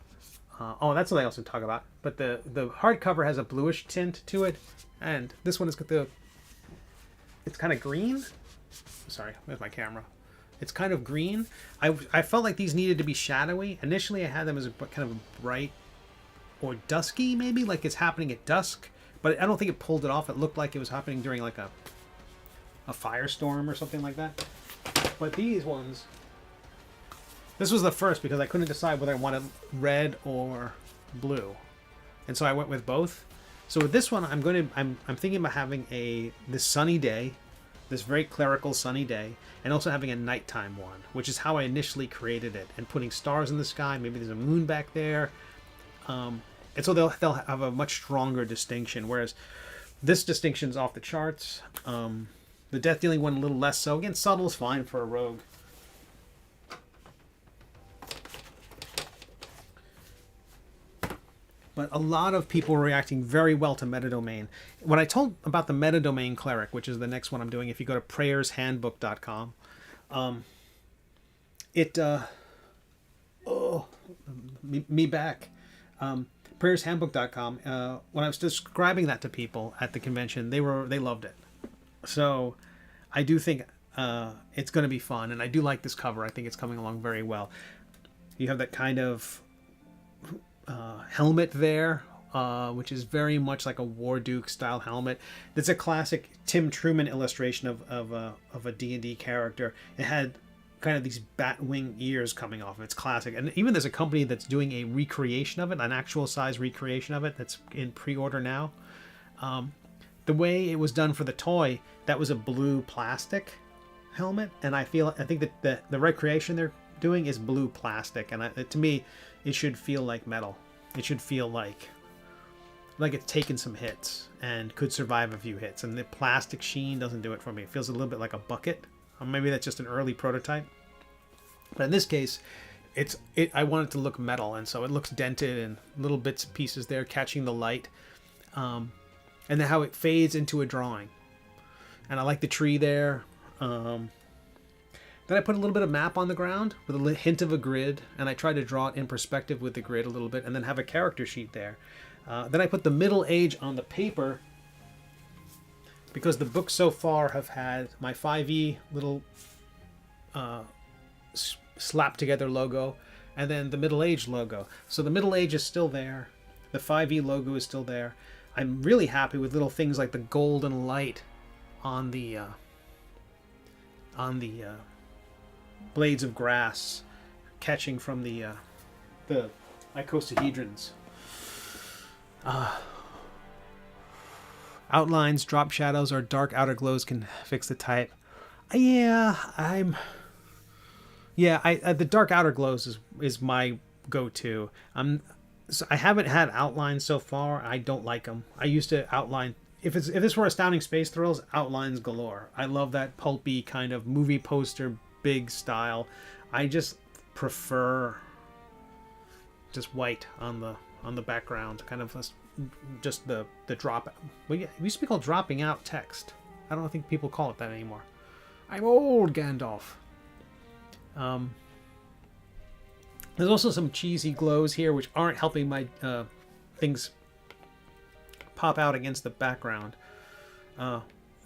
That's what I also talk about. But the hardcover has a bluish tint to it, and this one has got it's kind of green. Sorry, there's my camera. It's kind of green. I felt like these needed to be shadowy. Initially, I had them as a kind of a bright or dusky, maybe, like it's happening at dusk. But I don't think it pulled it off. It looked like it was happening during like a firestorm or something like that. But these ones, this was the first because I couldn't decide whether I wanted red or blue, and so I went with both. So with this one, I'm thinking about having this sunny day, this very clerical sunny day, and also having a nighttime one, which is how I initially created it, and putting stars in the sky. Maybe there's a moon back there, and so they'll have a much stronger distinction. Whereas this distinction's off the charts. The death dealing one a little less so. Again, subtle is fine for a rogue. But a lot of people were reacting very well to metadomain. When I told about the metadomain cleric, which is the next one I'm doing, if you go to prayershandbook.com, prayershandbook.com, when I was describing that to people at the convention, they loved it. So I do think it's going to be fun, and I do like this cover. I think it's coming along very well. You have that kind of helmet there, which is very much like a War Duke style helmet. It's a classic Tim Truman illustration of a D&D character. It had kind of these bat wing ears coming off of it. It's classic. And even there's a company that's doing a recreation of it, an actual size recreation of it that's in pre-order now. The way it was done for the toy, that was a blue plastic helmet, and I think that the recreation they're doing is blue plastic, and to me, it should feel like metal. It should feel like it's taken some hits and could survive a few hits, and the plastic sheen doesn't do it for me. It feels a little bit like a bucket, or maybe that's just an early prototype. But in this case, I want it to look metal, and so it looks dented and little bits and pieces there catching the light. And then how it fades into a drawing. And I like the tree there. Then I put a little bit of map on the ground with a hint of a grid, and I try to draw it in perspective with the grid a little bit, and then have a character sheet there. Then I put the middle age on the paper, because the books so far have had my 5e little slapped together logo, and then the middle age logo. So the middle age is still there. The 5e logo is still there. I'm really happy with little things like the golden light on the blades of grass catching from the icosahedrons. Outlines, drop shadows, or dark outer glows can fix the type. Yeah, the dark outer glows is my go-to. So I haven't had outlines so far. I don't like them. I used to outline if this were Astounding Space Thrills, outlines galore. I love that pulpy kind of movie poster big style. I just prefer just white on the background, kind of just the drop. Well, yeah, it used to be called dropping out text. I don't think people call it that anymore. I'm old, Gandalf. There's also some cheesy glows here, which aren't helping my things pop out against the background.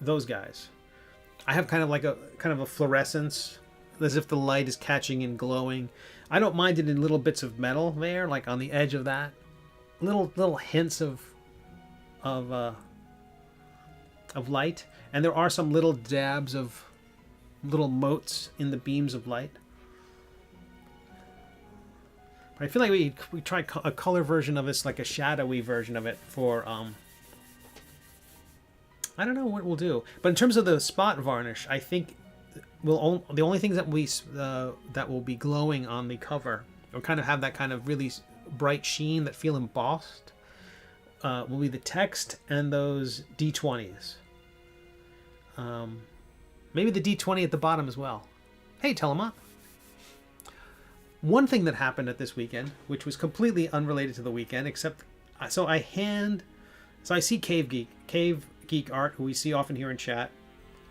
Those guys. I have kind of a fluorescence, as if the light is catching and glowing. I don't mind it in little bits of metal there, like on the edge of that. Little hints of light, and there are some little dabs of little motes in the beams of light. But I feel like we tried a color version of this, like a shadowy version of it for I don't know what we'll do. But in terms of the spot varnish, I think the only things that will be glowing on the cover, or kind of have that kind of really bright sheen that feel embossed, will be the text and those D20s. Maybe the D20 at the bottom as well. Hey, Telemont. One thing that happened at this weekend, which was completely unrelated to the weekend, except so I see Cave Geek Art, who we see often here in chat,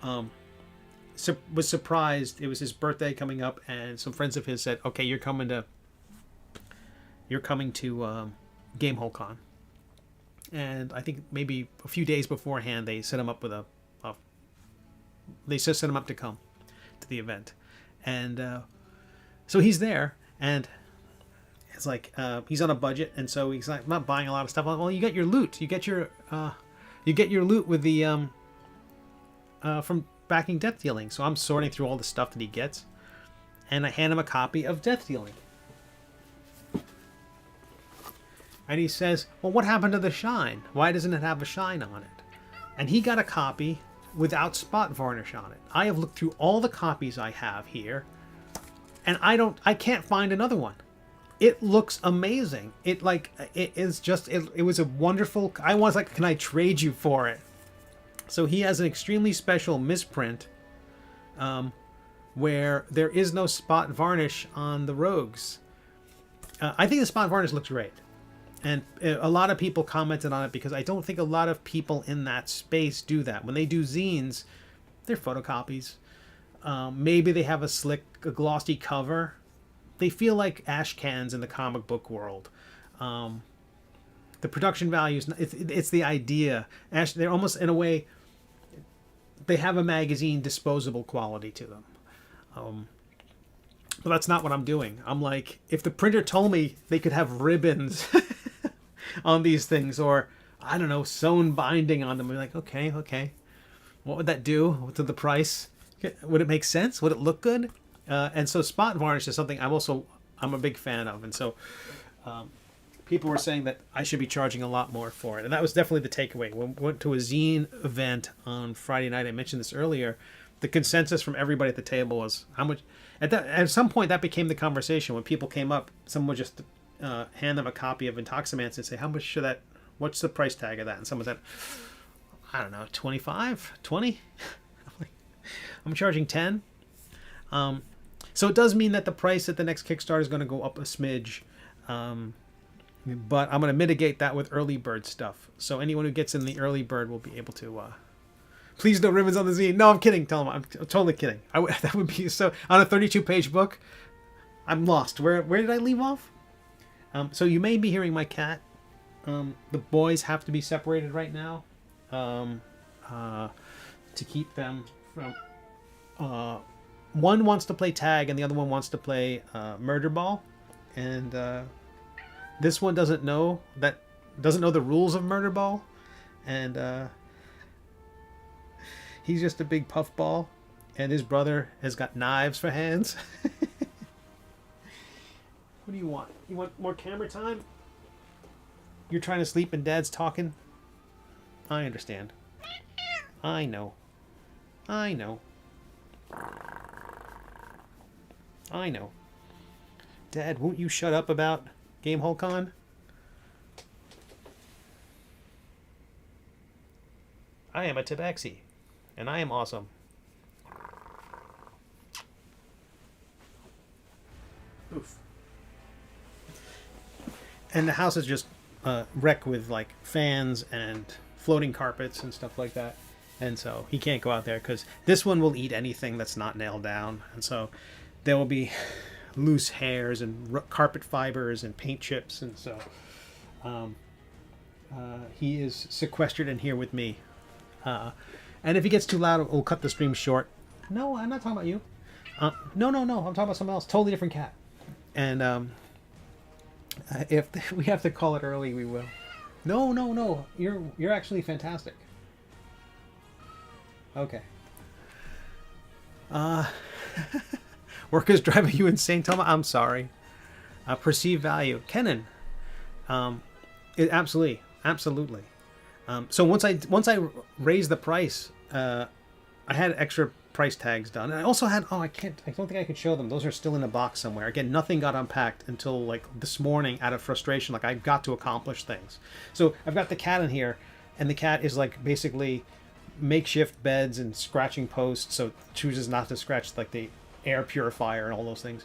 was surprised. It was his birthday coming up, and some friends of his said, "Okay, you're coming to Gamehole Con." And I think maybe a few days beforehand, they set him up with they just set him up to come to the event, and so he's there, and it's like he's on a budget, and so he's like, I'm not buying a lot of stuff. Well, you get your loot. You get your loot with the from backing Death Dealing. So I'm sorting through all the stuff that he gets, and I hand him a copy of Death Dealing. And he says, well, what happened to the shine? Why doesn't it have a shine on it? And he got a copy without spot varnish on it. I have looked through all the copies I have here, and I can't find another one. It looks amazing. It was a wonderful, I was like, can I trade you for it? So he has an extremely special misprint where there is no spot varnish on the rogues. I think the spot varnish looks great. And a lot of people commented on it because I don't think a lot of people in that space do that. When they do zines, they're photocopies. Maybe they have a glossy cover. They feel like ash cans in the comic book world. The production values, it's the idea. They're almost, in a way, they have a magazine disposable quality to them. But that's not what I'm doing. I'm like, if the printer told me they could have ribbons on these things, or I don't know, sewn binding on them, I'm like, okay, what would that do to the price? Would it make sense? Would it look good? And so spot varnish is something I'm a big fan of, and so people were saying that I should be charging a lot more for it, and that was definitely the takeaway. When we went to a zine event on Friday night, I mentioned this earlier, the consensus from everybody at the table was how much. At some point, that became the conversation. When people came up, someone would just hand them a copy of Intoximance and say, how much should that, what's the price tag of that? And someone said, I don't know, 25, 20? I'm charging 10. So it does mean that the price at the next Kickstarter is going to go up a smidge. But I'm going to mitigate that with early bird stuff. So anyone who gets in the early bird will be able to... Please no ribbons on the zine. No, I'm kidding. Tell them I'm totally kidding. That would be so... On a 32-page book, I'm lost. Where did I leave off? So you may be hearing my cat. The boys have to be separated right now to keep them from... one wants to play tag and the other one wants to play murder ball. And this one doesn't know the rules of murder ball. And he's just a big puffball. And his brother has got knives for hands. What do you want? You want more camera time? You're trying to sleep and Dad's talking? I understand. I know. I know. Dad, won't you shut up about Gamehole Con? I am a tabaxi, and I am awesome. Oof. And the house is just wrecked with like fans and floating carpets and stuff like that. And so he can't go out there because this one will eat anything that's not nailed down. And so there will be loose hairs and carpet fibers and paint chips. And so he is sequestered in here with me. And if he gets too loud, we'll cut the stream short. No, I'm not talking about you. No. I'm talking about someone else. Totally different cat. And if we have to call it early, we will. No. You're actually fantastic. Okay. Work is driving you insane, Thelma. I'm sorry. Perceived value, Kenan. Absolutely. So once I raised the price, I had extra price tags done, and I also had I don't think I could show them. Those are still in a box somewhere. Again, nothing got unpacked until like this morning out of frustration. Like I've got to accomplish things. So I've got the cat in here, and the cat is like basically makeshift beds and scratching posts, so it chooses not to scratch like the air purifier and all those things.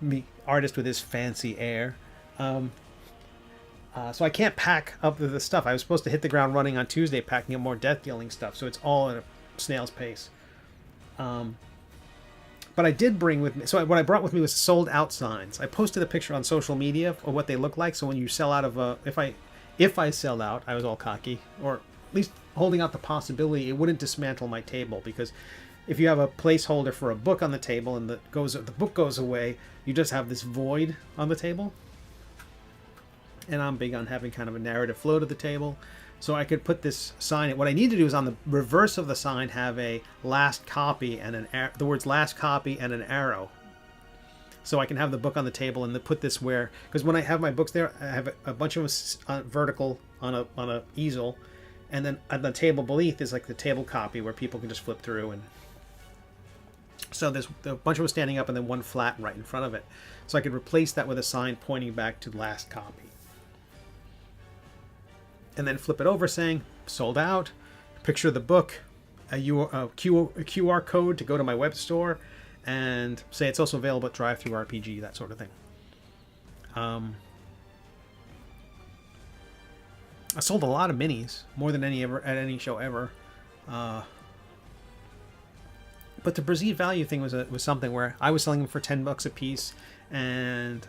Me, artist with his fancy air. So I can't pack up the stuff. I was supposed to hit the ground running on Tuesday packing up more death-dealing stuff, so it's all at a snail's pace. But I did bring with me... So what I brought with me was sold-out signs. I posted a picture on social media of what they look like, so when you sell out of a... If I sell out, I was all cocky, or at least holding out the possibility, it wouldn't dismantle my table, because if you have a placeholder for a book on the table and the book goes away, you just have this void on the table. And I'm big on having kind of a narrative flow to the table. So I could put this sign. What I need to do is on the reverse of the sign have a last copy and the words last copy and an arrow. So I can have the book on the table and then put this where, because when I have my books there, I have a bunch of them vertical on a easel, and then at the table beneath is like the table copy where people can just flip through. And so there's a bunch of them standing up and then one flat right in front of it. So I could replace that with a sign pointing back to last copy. And then flip it over saying, sold out, picture of the book, a QR code to go to my web store, and say it's also available at DriveThruRPG, that sort of thing. I sold a lot of minis, more than at any show ever. But the perceived value thing was something where I was selling them for $10 a piece, and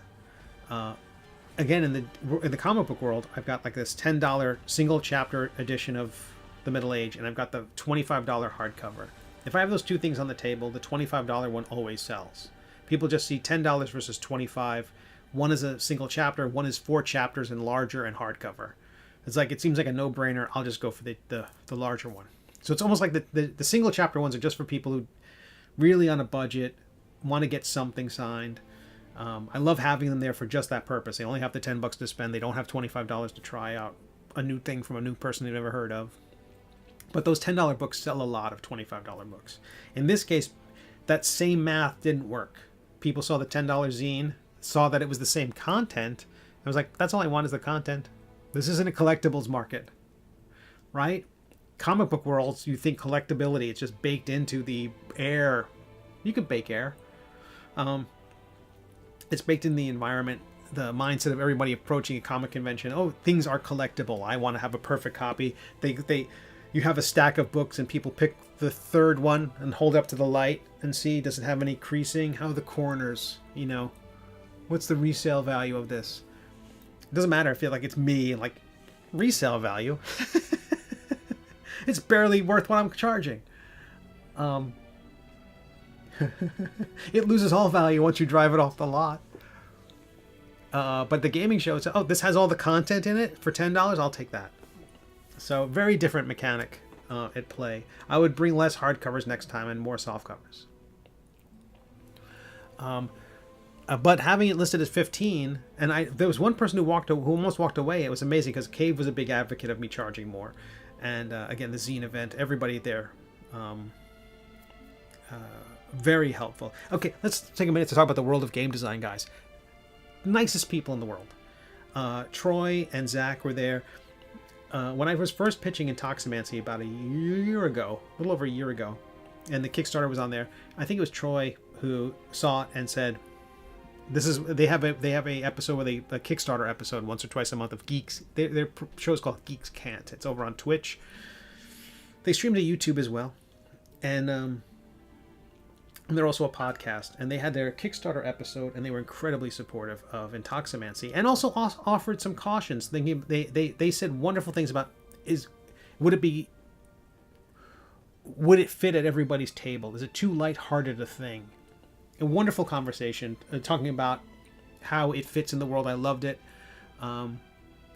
again, in the comic book world, I've got like this $10 single chapter edition of the Middle Age, and I've got the $25 hardcover. If I have those two things on the table, the $25 one always sells. People just see $10 versus $25. One is a single chapter, one is 4 chapters and larger and hardcover. It seems like a no-brainer. I'll just go for the larger one. So it's almost like the single chapter ones are just for people who really on a budget want to get something signed. I love having them there for just that purpose. They only have the $10 to spend. They don't have $25 to try out a new thing from a new person they've never heard of. But those $10 books sell a lot of $25 books. In this case, that same math didn't work. People saw the $10 zine, saw that it was the same content. I was like, that's all I want is the content. This isn't a collectibles market, right? Comic book worlds, you think collectability, it's just baked into the air. You could bake air. It's baked in the environment, the mindset of everybody approaching a comic convention. Oh, things are collectible. I want to have a perfect copy. You have a stack of books and people pick the third one and hold it up to the light and see, does it have any creasing? How are the corners? What's the resale value of this? It doesn't matter if it's me, like resale value. It's barely worth what I'm charging. It loses all value once you drive it off the lot. But the gaming show, it's, oh, this has all the content in it for $10. I'll take that. So very different mechanic at play. I would bring less hardcovers next time and more softcovers. But having it listed as 15, and there was one person who almost walked away. It was amazing because Cave was a big advocate of me charging more. And again, the zine event, everybody there Very helpful. Okay, let's take a minute to talk about the world of game design, guys. Nicest people in the world. Troy and Zach were there. When I was first pitching Intoximancy about a year ago, a little over a year ago, and the Kickstarter was on there, I think it was Troy who saw it and said, "This is they have a episode with a Kickstarter episode once or twice a month of Geeks. Their show is called Geeks Can't. It's over on Twitch. They stream to YouTube as well, and they're also a podcast. And they had their Kickstarter episode, and they were incredibly supportive of Intoximancy, and also offered some cautions. They said wonderful things about would it fit at everybody's table? Is it too lighthearted a thing? A wonderful conversation talking about how it fits in the world. I loved it.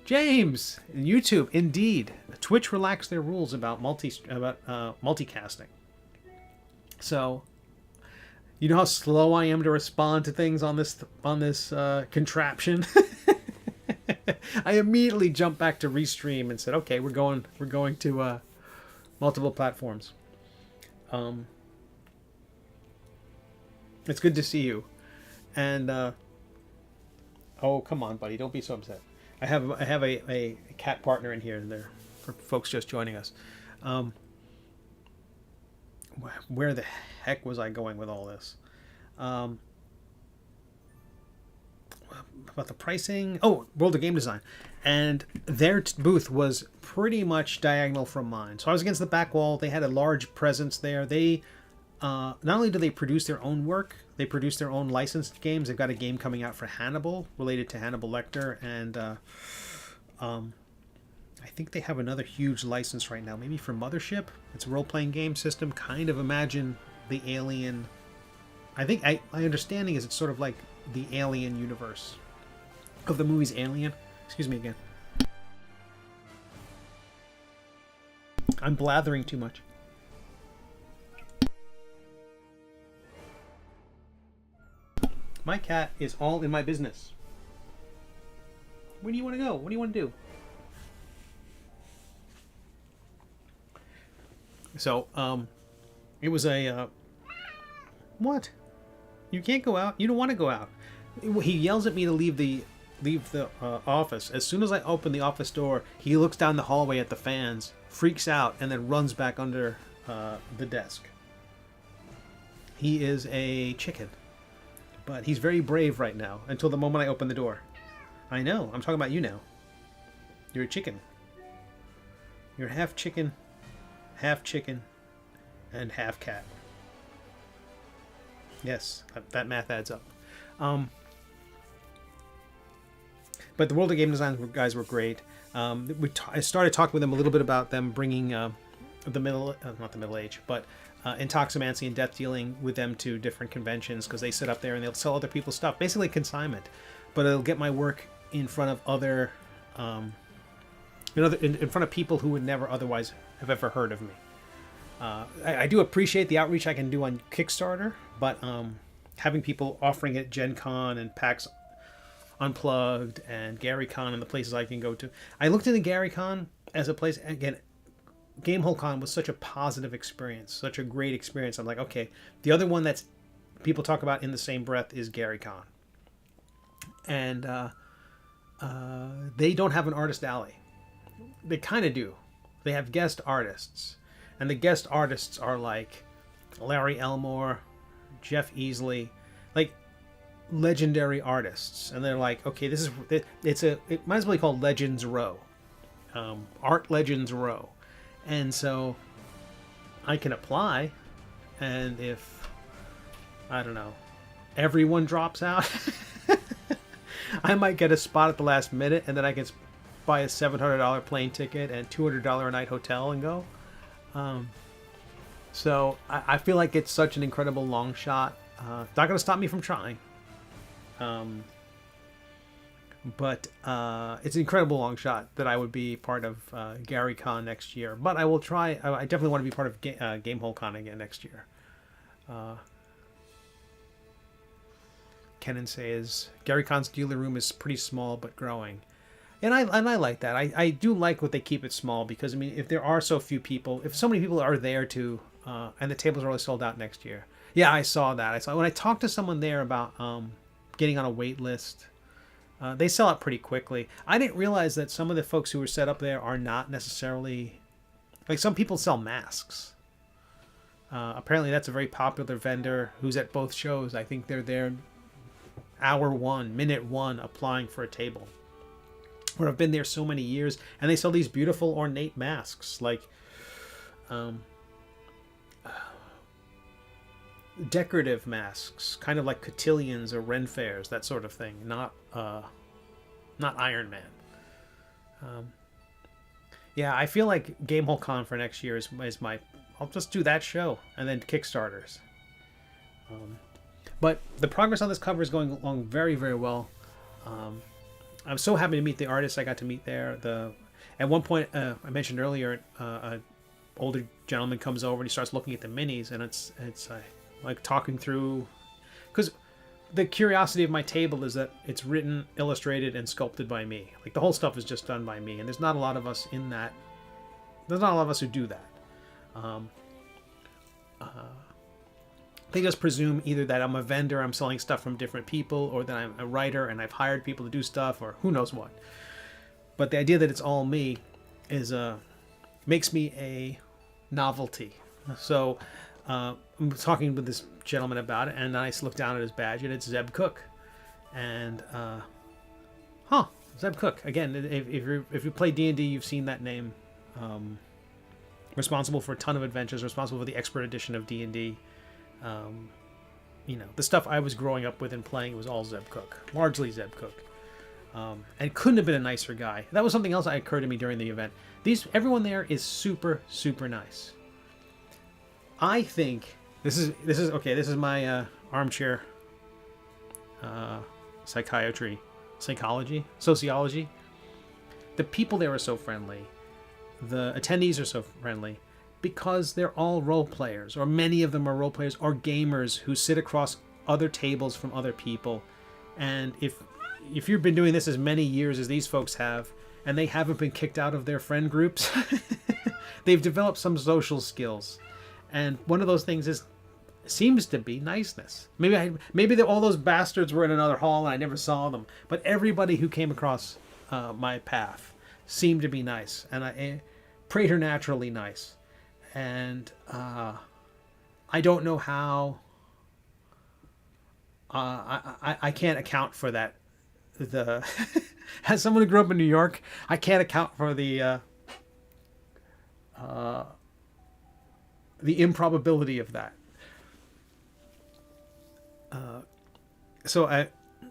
James, YouTube, indeed. Twitch relaxed their rules about multicasting. So, you know how slow I am to respond to things on this contraption. I immediately jumped back to Restream and said, "Okay, we're going to multiple platforms." It's good to see you, and oh, come on, buddy, don't be so upset. I have a cat partner in here, and there for folks just joining us. Where the heck was I going with all this? About the pricing. Oh, World of Game Design, and their booth was pretty much diagonal from mine. So I was against the back wall. They had a large presence there. They not only do they produce their own work, they produce their own licensed games. They've got a game coming out for Hannibal, related to Hannibal Lecter, and I think they have another huge license right now, maybe for Mothership. It's a role-playing game system. Kind of imagine the Alien. I think my understanding is it's sort of like the Alien universe of the movies Alien. Excuse me again. I'm blathering too much. My cat is all in my business. Where do you want to go? What do you want to do? So, it was a, what? You can't go out. You don't want to go out. He yells at me to leave the office. As soon as I open the office door, he looks down the hallway at the fans, freaks out, and then runs back under the desk. He is a chicken. But he's very brave right now, until the moment I open the door. I know, I'm talking about you now. You're a chicken. You're half chicken, and half cat. Yes, that math adds up. But the World of Game Design guys were great. I started talking with them a little bit about them bringing not the middle age, but Intoximancy and Death Dealing with them to different conventions, because they sit up there and they'll sell other people's stuff, basically consignment. But it'll get my work in front of other, in front of people who would never otherwise have ever heard of me. I do appreciate the outreach I can do on Kickstarter, but having people offering it at Gen Con and PAX Unplugged and Gary Con and the places I can go to. I looked into Gary Con as a place, again, Gamehole Con was such a positive experience, such a great experience. I'm like, okay, the other one that's people talk about in the same breath is Gary Con. And they don't have an artist alley. They kind of do. They have guest artists. And the guest artists are like Larry Elmore, Jeff Easley, like legendary artists. And they're like, okay, it might as well be called Legends Row. Art Legends Row. And so I can apply, and if, I don't know, everyone drops out, I might get a spot at the last minute, and then I can buy a $700 plane ticket and $200 a night hotel and go. So I feel like it's such an incredible long shot. It's not going to stop me from trying. But it's an incredible long shot that I would be part of Gary Con next year. But I will try. I definitely want to be part of Gamehole Con again next year. Kenan says Gary Con's dealer room is pretty small but growing, and I like that. I do like what they keep it small, because I mean, if there are so few people, if so many people are there to and the tables are only sold out next year. Yeah, I saw that. I saw when I talked to someone there about getting on a wait list. They sell out pretty quickly. I didn't realize that some of the folks who were set up there are not necessarily like some people sell masks. Apparently, that's a very popular vendor who's at both shows. I think they're there hour one, minute one, applying for a table. Where I've been there so many years, and they sell these beautiful ornate masks, like decorative masks, kind of like cotillions or Ren fairs, that sort of thing. Not Iron Man. Yeah, I feel like Gamehole Con for next year is my. I'll just do that show and then Kickstarters. But the progress on this cover is going along very, very well. I'm so happy to meet the artists I got to meet there. At one point, I mentioned earlier, an older gentleman comes over and he starts looking at the minis, and it's like talking through, because the curiosity of my table is that it's written, illustrated, and sculpted by me. Like the whole stuff is just done by me, and there's not a lot of us in that. There's not a lot of us who do that. They just presume either that I'm a vendor, I'm selling stuff from different people, or that I'm a writer and I've hired people to do stuff, or who knows what. But the idea that it's all me is makes me a novelty. So I'm talking with this gentleman about it, and I look down at his badge, and it's Zeb Cook. And Zeb Cook again. If you play D&D, you've seen that name. Responsible for a ton of adventures, responsible for the expert edition of D&D. The stuff I was growing up with and playing, it was all Zeb Cook, largely Zeb Cook. And couldn't have been a nicer guy. That was something else that occurred to me during the event. Everyone there is super, super nice. I think this is okay. This is my armchair psychology. The people there are so friendly. The attendees are so friendly because they're all role players, or many of them are role players or gamers who sit across other tables from other people. And if you've been doing this as many years as these folks have, and they haven't been kicked out of their friend groups, they've developed some social skills. And one of those things seems to be niceness. Maybe all those bastards were in another hall and I never saw them, but everybody who came across my path seemed to be nice, and I preternaturally nice. And I don't know how. I can't account for that. As someone who grew up in New York, I can't account for the improbability of that.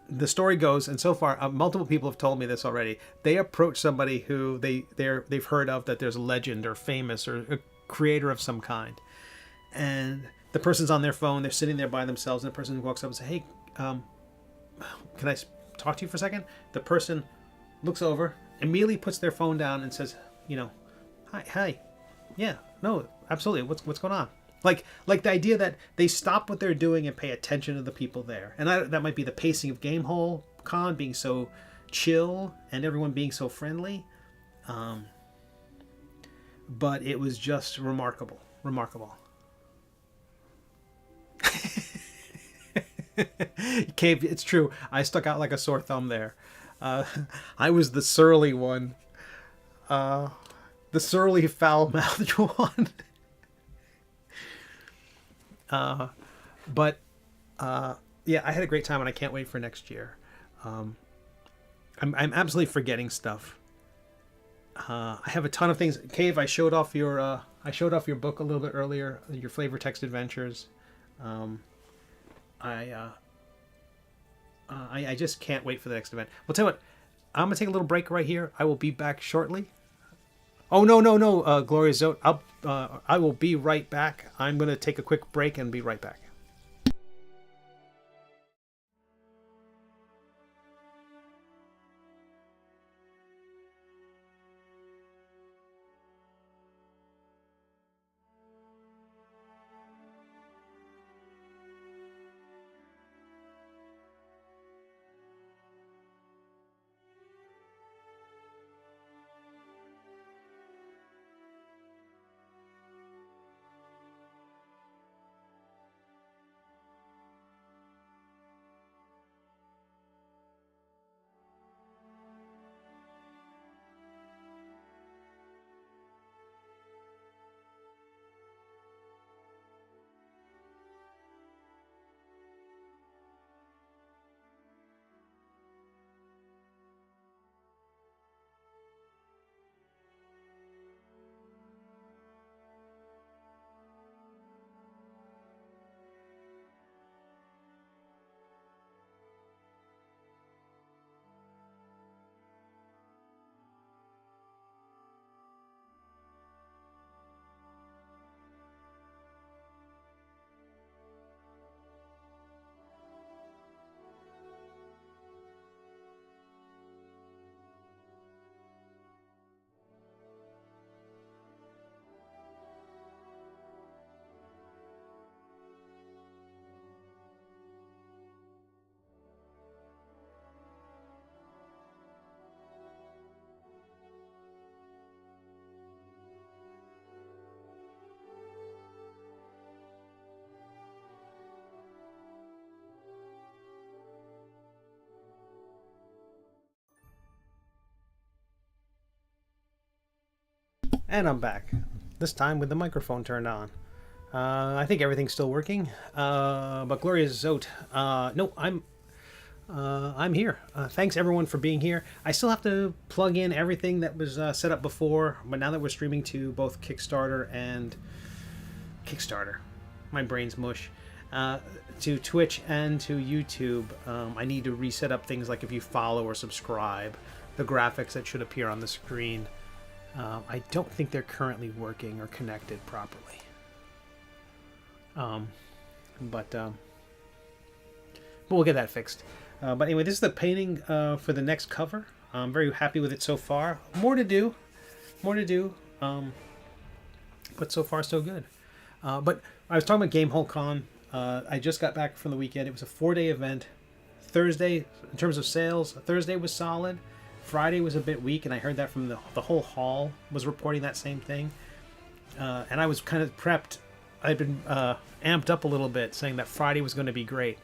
The story goes, and so far multiple people have told me this already. They approach somebody who they've heard of, that there's a legend or famous or a creator of some kind, and the person's on their phone. They're sitting there by themselves, and the person walks up and says, "Hey, can I talk to you for a second?" The person looks over, immediately puts their phone down, and says, "Hi, yeah, no, absolutely. What's going on?" Like the idea that they stop what they're doing and pay attention to the people there. And that might be the pacing of Gamehole Con being so chill and everyone being so friendly. But it was just remarkable. Cave, it's true. I stuck out like a sore thumb there. I was the surly one. The surly, foul-mouthed one. Yeah, I had a great time, and I can't wait for next year. I'm absolutely forgetting stuff. I have a ton of things. Cave, I showed off your book a little bit earlier, your Flavor Text Adventures. I just can't wait for the next event. Well, tell you what, I'm gonna take a little break right here. I will be back shortly. Oh, no, Gloria Zote. I will be right back. I'm going to take a quick break and be right back. And I'm back. This time with the microphone turned on. I think everything's still working. But Gloria Zote, no, I'm here. Thanks everyone for being here. I still have to plug in everything that was set up before, but now that we're streaming to both Kickstarter, my brain's mush, to Twitch and to YouTube, I need to reset up things like if you follow or subscribe, the graphics that should appear on the screen. I don't think they're currently working or connected properly. But we'll get that fixed. But anyway, this is the painting for the next cover. I'm very happy with it so far. More to do. But so far, so good. But I was talking about Gamehole Con. I just got back from the weekend. It was a 4-day event. Thursday, in terms of sales, Thursday was solid. Friday was a bit weak, and I heard that from the whole hall was reporting that same thing. And I was kind of prepped. I'd been amped up a little bit, saying that Friday was going to be great.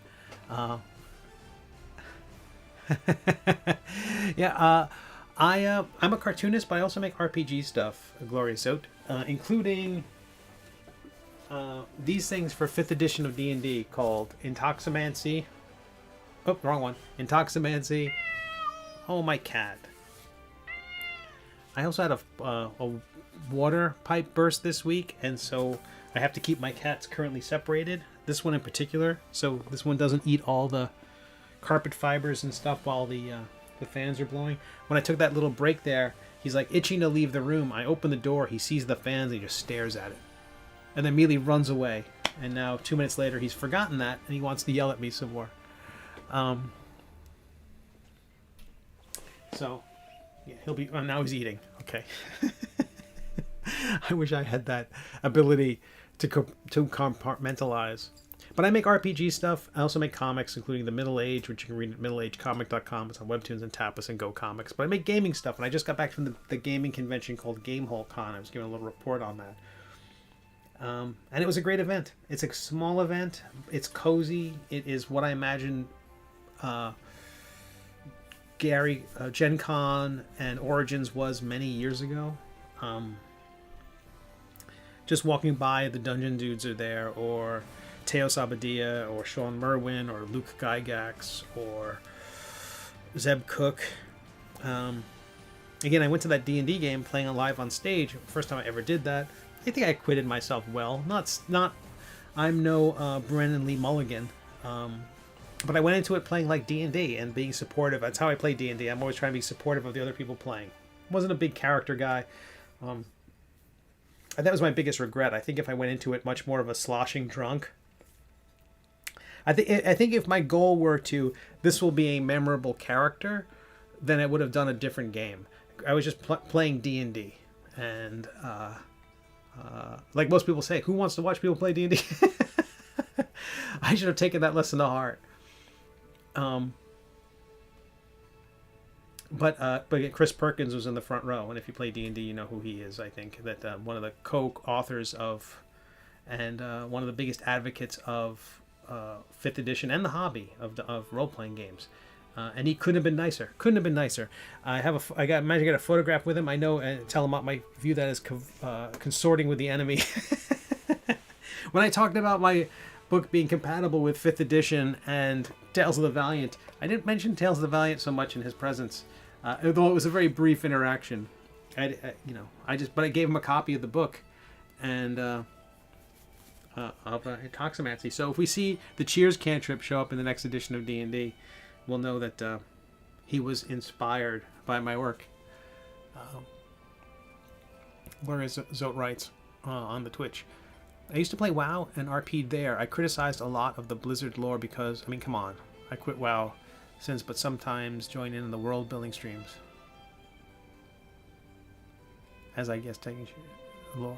Yeah, I'm a cartoonist, but I also make RPG stuff, Gloria Zote, including these things for 5th edition of D&D called Intoximancy. Oh, wrong one. Intoximancy. Oh, my cat. I also had a water pipe burst this week, and so I have to keep my cats currently separated. This one in particular, so this one doesn't eat all the carpet fibers and stuff while the fans are blowing. When I took that little break there, he's like itching to leave the room. I open the door, he sees the fans, and he just stares at it. And then immediately runs away. And now 2 minutes later, he's forgotten that, and he wants to yell at me some more. So, yeah, he'll be... Oh, now he's eating. Okay. I wish I had that ability to compartmentalize. But I make RPG stuff. I also make comics, including The Middle Age, which you can read at middleagecomic.com. It's on Webtoons and Tapas and Go Comics. But I make gaming stuff, and I just got back from the gaming convention called Gamehole Con. I was giving a little report on that. And it was a great event. It's a small event. It's cozy. It is what I imagine Gen Con and Origins was many years ago. Just walking by, the Dungeon Dudes are there, or Teos Abadia, or Sean Merwin, or Luke Gygax, or Zeb Cook. Again, I went to that D&D game playing it live on stage. First time I ever did that. I think I acquitted myself well. I'm no Brennan Lee Mulligan, but I went into it playing like D&D and being supportive. That's how I play D&D. I'm always trying to be supportive of the other people playing. Wasn't a big character guy. And that was my biggest regret. I think if I went into it much more of a sloshing drunk, I think if my goal were this will be a memorable character, then I would have done a different game. I was just playing D&D, and like most people say, who wants to watch people play D&D? I should have taken that lesson to heart. But Chris Perkins was in the front row, and if you play D&D, you know who he is. I think that one of the co-authors of, and one of the biggest advocates of 5th edition and the hobby of role-playing games. And he couldn't have been nicer. I managed to get a photograph with him. I know, and tell him I view that as consorting with the enemy. When I talked about my book being compatible with 5th edition and Tales of the Valiant, I didn't mention Tales of the Valiant so much in his presence, although it was a very brief interaction. But I gave him a copy of the book, and of Intoximancy. So if we see the Cheers cantrip show up in the next edition of D&D, we'll know that he was inspired by my work. Gloria Zote writes on the Twitch, I used to play WoW and RP'd there. I criticized a lot of the Blizzard lore because, come on, I quit WoW since, but sometimes join in the world building streams. As I guess taking lore.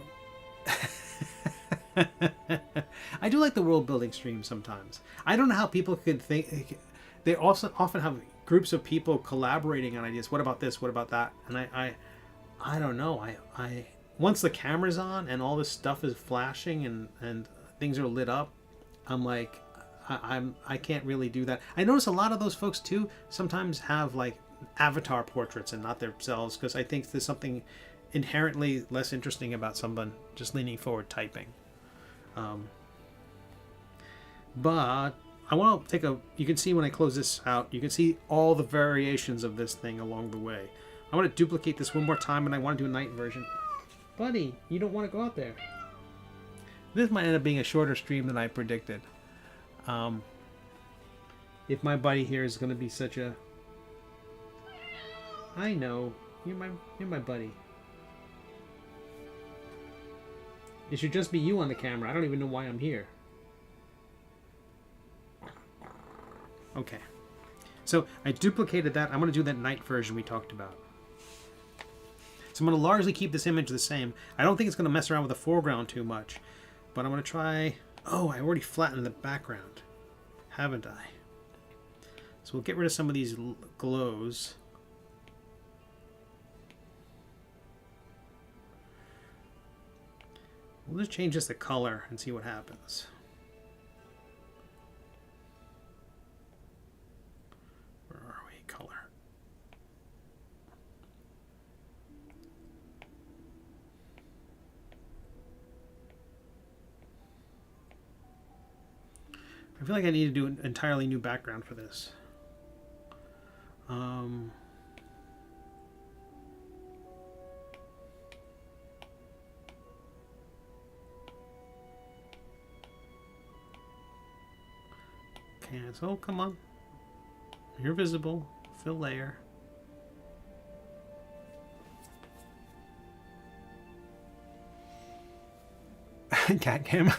I do like the world building streams sometimes. I don't know how people could think. They also often have groups of people collaborating on ideas. What about this? What about that? And I don't know. I once the camera's on and all this stuff is flashing and things are lit up, I'm like, I can't really do that. I notice a lot of those folks too sometimes have like avatar portraits and not themselves, because I think there's something inherently less interesting about someone just leaning forward typing. But I want to take a... You can see when I close this out, you can see all the variations of this thing along the way. I want to duplicate this one more time, and I want to do a night version. Buddy, you don't want to go out there. This might end up being a shorter stream than I predicted. If my buddy here is going to be such a... I know. You're my buddy. It should just be you on the camera. I don't even know why I'm here. Okay. So I duplicated that. I'm going to do that night version we talked about. So I'm going to largely keep this image the same. I don't think it's going to mess around with the foreground too much. But I'm going to try... Oh, I already flattened the background. Haven't I? So we'll get rid of some of these glows. We'll just change just the color and see what happens. Where are we? Color. I feel like I need to do an entirely new background for this. Cancel, come on. You're visible. Fill layer. Cat cam.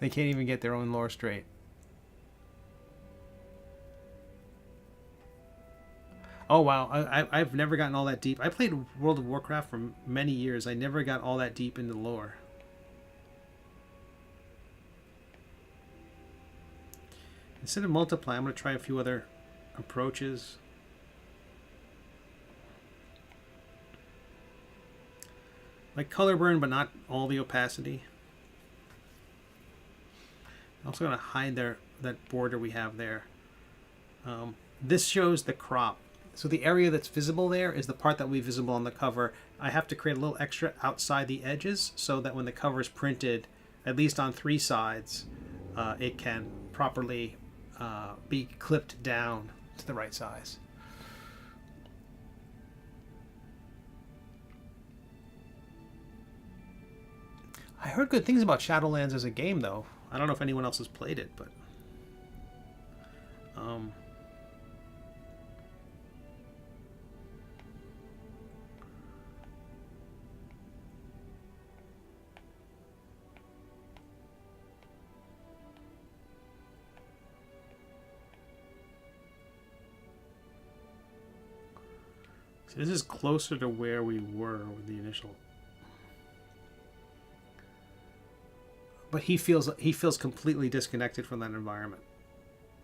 They can't even get their own lore straight. Oh wow, I've never gotten all that deep. I played World of Warcraft for many years. I never got all that deep into lore. Instead of multiply, I'm going to try a few other approaches. Like color burn, but not all the opacity. I'm also going to hide that border we have there. This shows the crop. So the area that's visible there is the part that will be visible on the cover. I have to create a little extra outside the edges so that when the cover is printed, at least on 3 sides, it can properly be clipped down to the right size. I heard good things about Shadowlands as a game, though. I don't know if anyone else has played it, but... So this is closer to where we were with the initial... But he feels completely disconnected from that environment.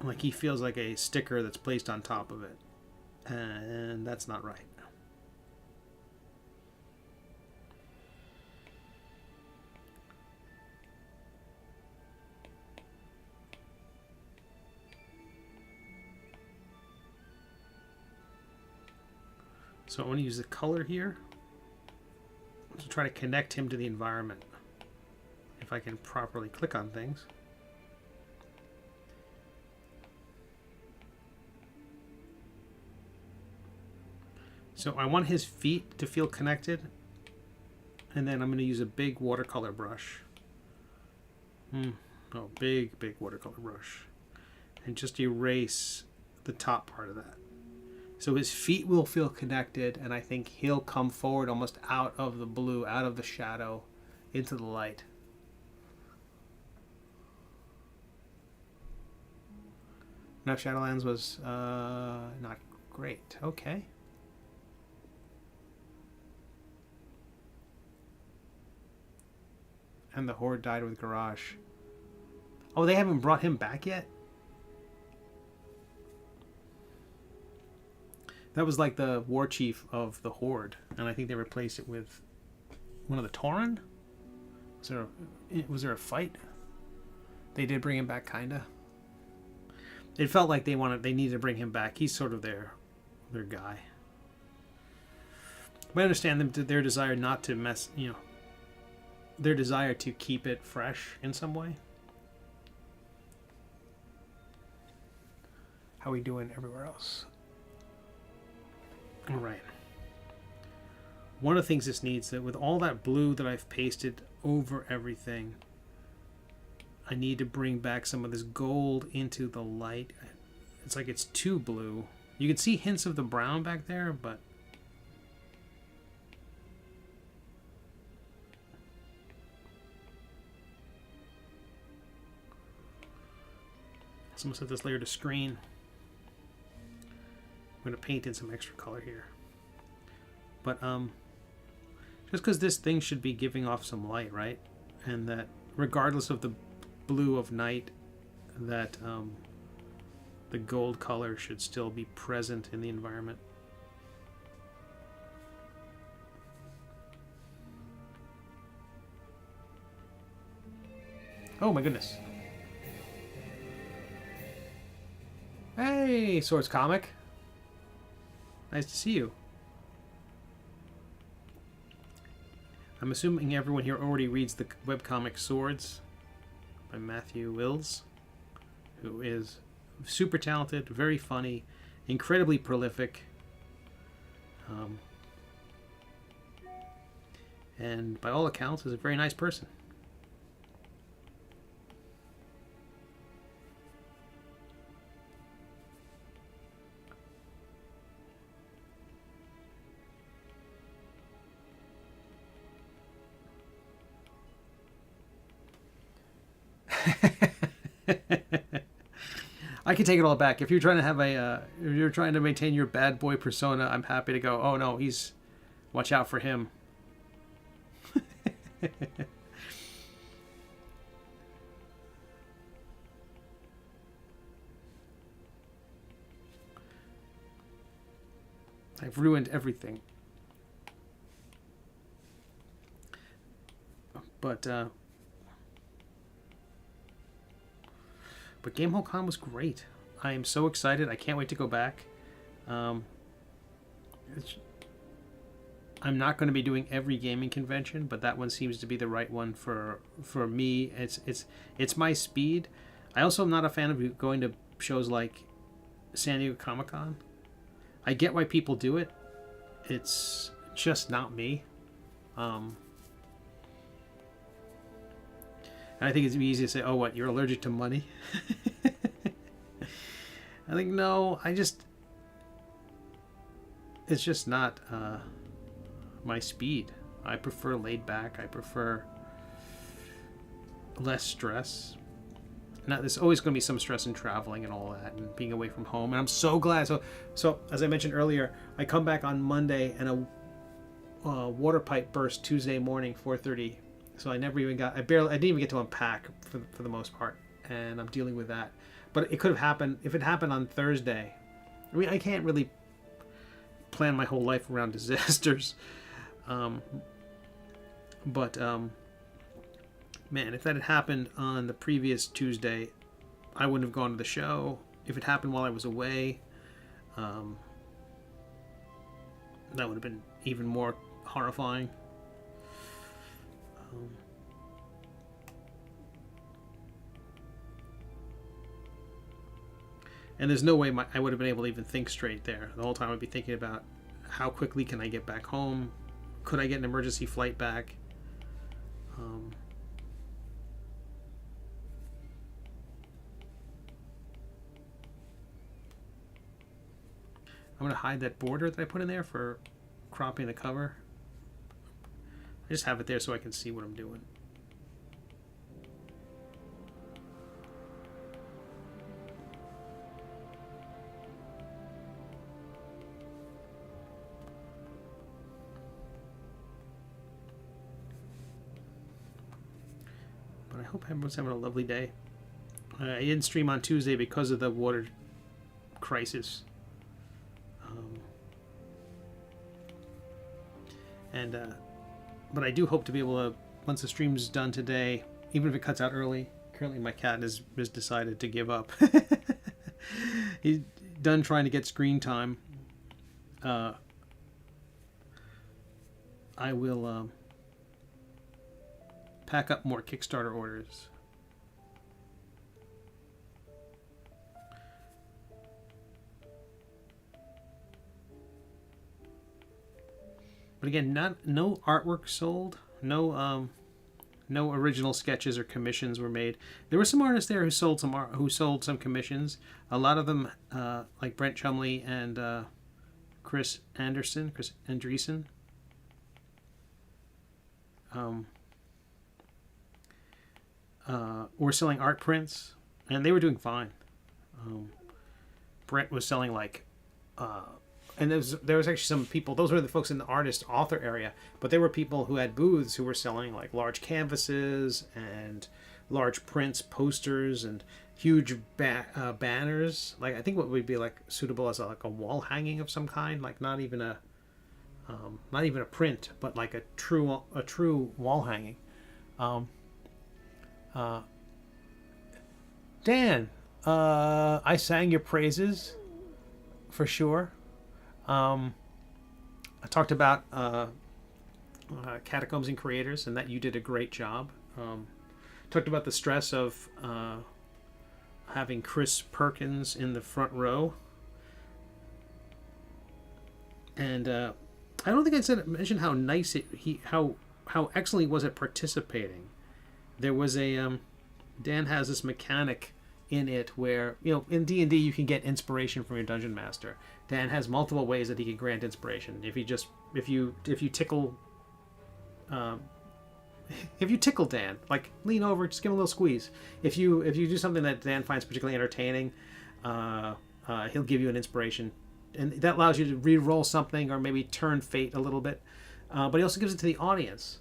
Like he feels like a sticker that's placed on top of it. And that's not right. So I want to use the color here to try to connect him to the environment. If I can properly click on things. So I want his feet to feel connected. And then I'm going to use a big watercolor brush. Oh, big watercolor brush. And just erase the top part of that. So his feet will feel connected, and I think he'll come forward almost out of the blue, out of the shadow, into the light. Now Shadowlands was not great. Okay. And the Horde died with Garage. Oh, they haven't brought him back yet? That was like the war chief of the Horde, and I think they replaced it with one of the Tauren? Was there a fight? They did bring him back, kinda. It felt like they needed to bring him back. He's sort of their guy. But I understand them, their desire not to mess, their desire to keep it fresh in some way. How are we doing everywhere else? All right. One of the things this needs, that with all that blue that I've pasted over everything, I need to bring back some of this gold into the light. It's like it's too blue. You can see hints of the brown back there, but someone set this layer to screen. I'm going to paint in some extra color here. But just because this thing should be giving off some light, right? And that regardless of the blue of night, that the gold color should still be present in the environment. Oh my goodness. Hey, Swords Comic. Nice to see you. I'm assuming everyone here already reads the webcomic Swords by Matthew Wills, who is super talented, very funny, incredibly prolific, and by all accounts is a very nice person. I can take it all back. If you're trying to have if you're trying to maintain your bad boy persona, I'm happy to go, oh no, watch out for him. I've ruined everything. But Gamehole Con was great. I am so excited. I can't wait to go back. I'm not going to be doing every gaming convention, but that one seems to be the right one for me. It's my speed. I also am not a fan of going to shows like San Diego Comic-Con. I get why people do it. It's just not me. And I think it's easy to say, oh, what, you're allergic to money? I think, no, it's just not my speed. I prefer laid back. I prefer less stress. Now, there's always going to be some stress in traveling and all that and being away from home. And I'm so glad. So as I mentioned earlier, I come back on Monday and a water pipe burst Tuesday morning, 4:30. So I never even got, I didn't even get to unpack for the most part. And I'm dealing with that. But it could have happened, if it happened on Thursday. I mean, I can't really plan my whole life around disasters. Man, if that had happened on the previous Tuesday, I wouldn't have gone to the show. If it happened while I was away, that would have been even more horrifying. And there's no way I would have been able to even think straight there. The whole time I'd be thinking about how quickly can I get back home? Could I get an emergency flight back? I'm going to hide that border that I put in there for cropping the cover. I just have it there so I can see what I'm doing. But I hope everyone's having a lovely day. I didn't stream on Tuesday because of the water crisis. But I do hope to be able to, once the stream's done today, even if it cuts out early. Currently my cat has decided to give up. He's done trying to get screen time. I will pack up more Kickstarter orders. But again, no artwork sold, no original sketches or commissions were made. There were some artists there who sold some commissions. A lot of them, like Brent Chumley and Chris Andreessen, were selling art prints, and they were doing fine. Brent was selling like. And there was actually some people, those were the folks in the artist author area, but there were people who had booths who were selling like large canvases and large prints, posters, and huge banners. Like I think what would be like suitable as like a wall hanging of some kind, like not even a print, but like a true wall hanging. Dan, I sang your praises for sure. I talked about Catacombs and Creators, and that you did a great job. Talked about the stress of having Chris Perkins in the front row, and I don't think I mentioned how nice how excellent he was at participating. There was a Dan has this mechanic in it where, you know, in D&D you can get inspiration from your dungeon master. Dan has multiple ways that he can grant inspiration. If you tickle Dan, like lean over, just give him a little squeeze. If you do something that Dan finds particularly entertaining, he'll give you an inspiration, and that allows you to re-roll something or maybe turn fate a little bit. But he also gives it to the audience.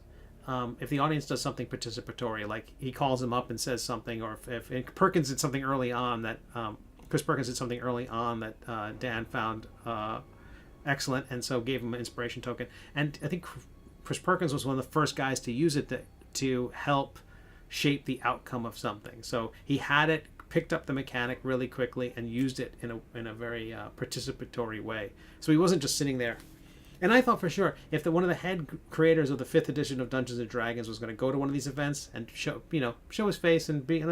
If the audience does something participatory, like he calls them up and says something, or if Perkins did something early on that Chris Perkins did something early on that Dan found excellent, and so gave him an inspiration token. And I think Chris Perkins was one of the first guys to use it to help shape the outcome of something. So he had it, picked up the mechanic really quickly, and used it in a very participatory way. So he wasn't just sitting there. And I thought for sure, if one of the head creators of the 5th edition of Dungeons and Dragons was going to go to one of these events and show his face and be,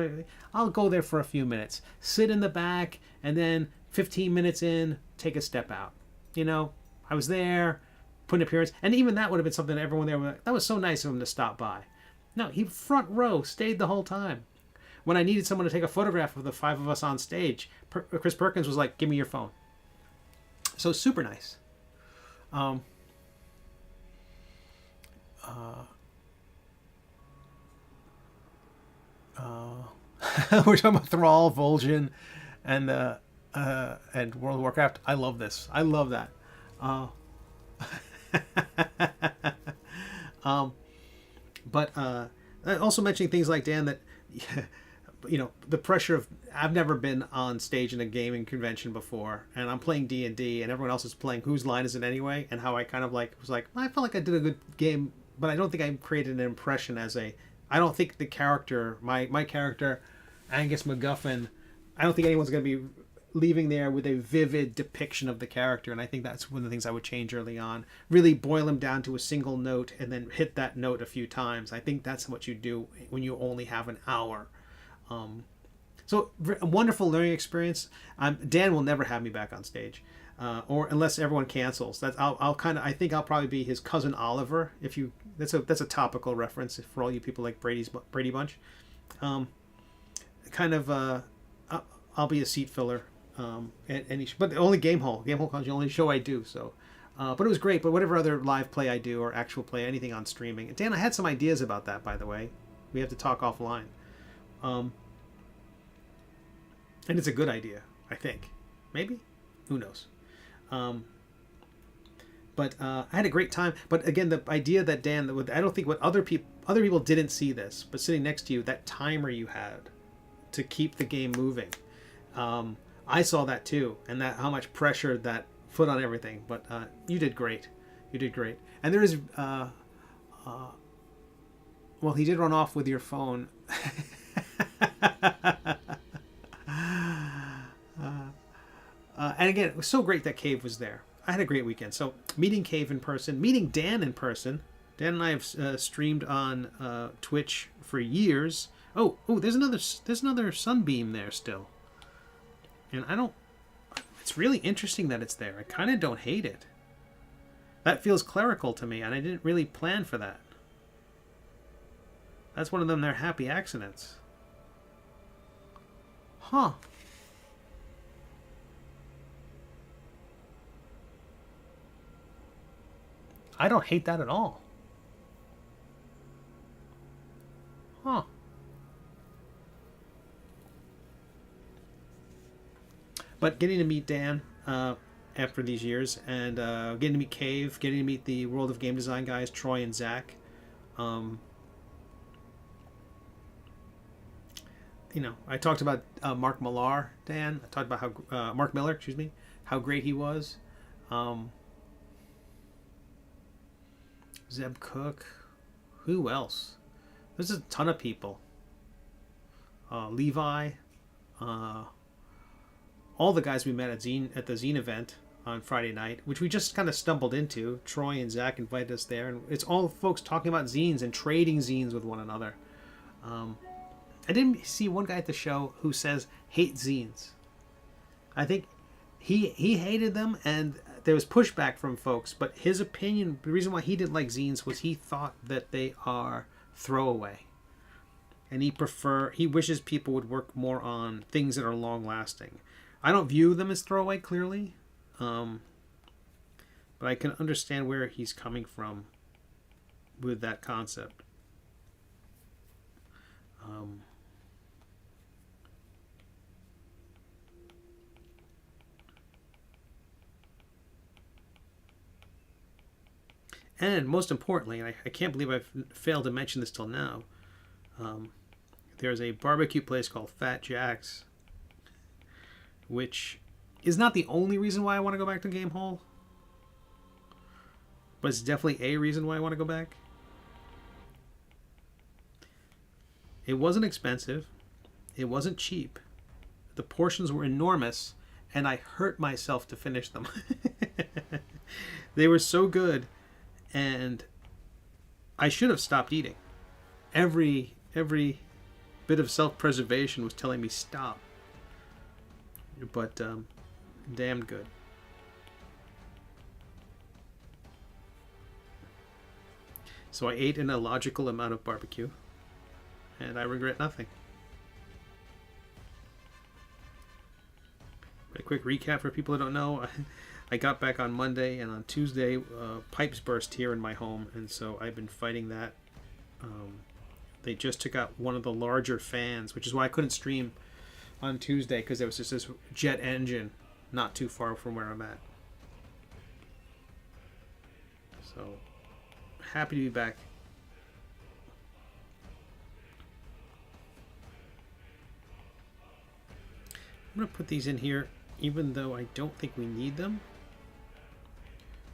I'll go there for a few minutes, sit in the back, and then 15 minutes in, take a step out. I was there, put an appearance, and even that would have been something that everyone there was like, that was so nice of him to stop by. No, he front row, stayed the whole time. When I needed someone to take a photograph of the 5 of us on stage, Chris Perkins was like, "Give me your phone." So super nice. We're talking about Thrall, Vol'jin, and World of Warcraft. I love this. I love that. But also mentioning things like Dan that, the pressure of, I've never been on stage in a gaming convention before, and I'm playing D&D, and everyone else is playing Whose Line Is It Anyway? And how I kind of was like, I felt like I did a good game, but I don't think I created an impression I don't think the character, my character, Angus MacGuffin, I don't think anyone's going to be leaving there with a vivid depiction of the character, and I think that's one of the things I would change early on. Really boil him down to a single note and then hit that note a few times. I think that's what you do when you only have an hour. So a wonderful learning experience. Dan will never have me back on stage, or unless everyone cancels. I think I'll probably be his cousin Oliver. That's a topical reference for all you people like Brady Bunch. I'll be a seat filler. But only Gamehole Con is the only show I do. So, but it was great. But whatever other live play I do or actual play, anything on streaming. Dan, I had some ideas about that, by the way. We have to talk offline. And it's a good idea, I think. Maybe? Who knows? But I had a great time. But again, the idea that Dan, I don't think what other people didn't see this, but sitting next to you, that timer you had to keep the game moving. I saw that too, and that how much pressure that put on everything. But you did great. You did great. And there is, well, he did run off with your phone. And again, it was so great that Cave was there. I had a great weekend. So meeting Cave in person, meeting Dan in person, Dan and I have streamed on Twitch for years. Oh, there's another sunbeam there still, and I don't. It's really interesting that it's there. I kind of don't hate it. That feels clerical to me, and I didn't really plan for that. That's one of them. They're happy accidents. Huh. I don't hate that at all. Huh. But getting to meet Dan after these years, and getting to meet Cave, getting to meet the World of Game Design guys, Troy and Zach. You know, I talked about Mark Millar, Dan. I talked about how Mark Miller, excuse me, how great he was. Zeb Cook. Who else? There's a ton of people. Levi. All the guys we met at the Zine event on Friday night, which we just kind of stumbled into. Troy and Zach invited us there, and it's all folks talking about zines and trading zines with one another. I didn't see one guy at the show who says hate zines. I think he hated them, and there was pushback from folks, but his opinion, the reason why he didn't like zines was he thought that they are throwaway. And he wishes people would work more on things that are long lasting. I don't view them as throwaway, clearly, but I can understand where he's coming from with that concept. And most importantly, and I can't believe I've failed to mention this till now, there's a barbecue place called Fat Jack's, which is not the only reason why I want to go back to Gamehole, but it's definitely a reason why I want to go back. It wasn't expensive. It wasn't cheap. The portions were enormous, and I hurt myself to finish them. They were so good, and I should have stopped eating. Every bit of self-preservation was telling me stop. But damn good. So I ate an illogical amount of barbecue, and I regret nothing. A quick recap for people who don't know. I got back on Monday, and on Tuesday, pipes burst here in my home, and so I've been fighting that. They just took out one of the larger fans, which is why I couldn't stream on Tuesday, because there was just this jet engine not too far from where I'm at. So, happy to be back. I'm going to put these in here, even though I don't think we need them.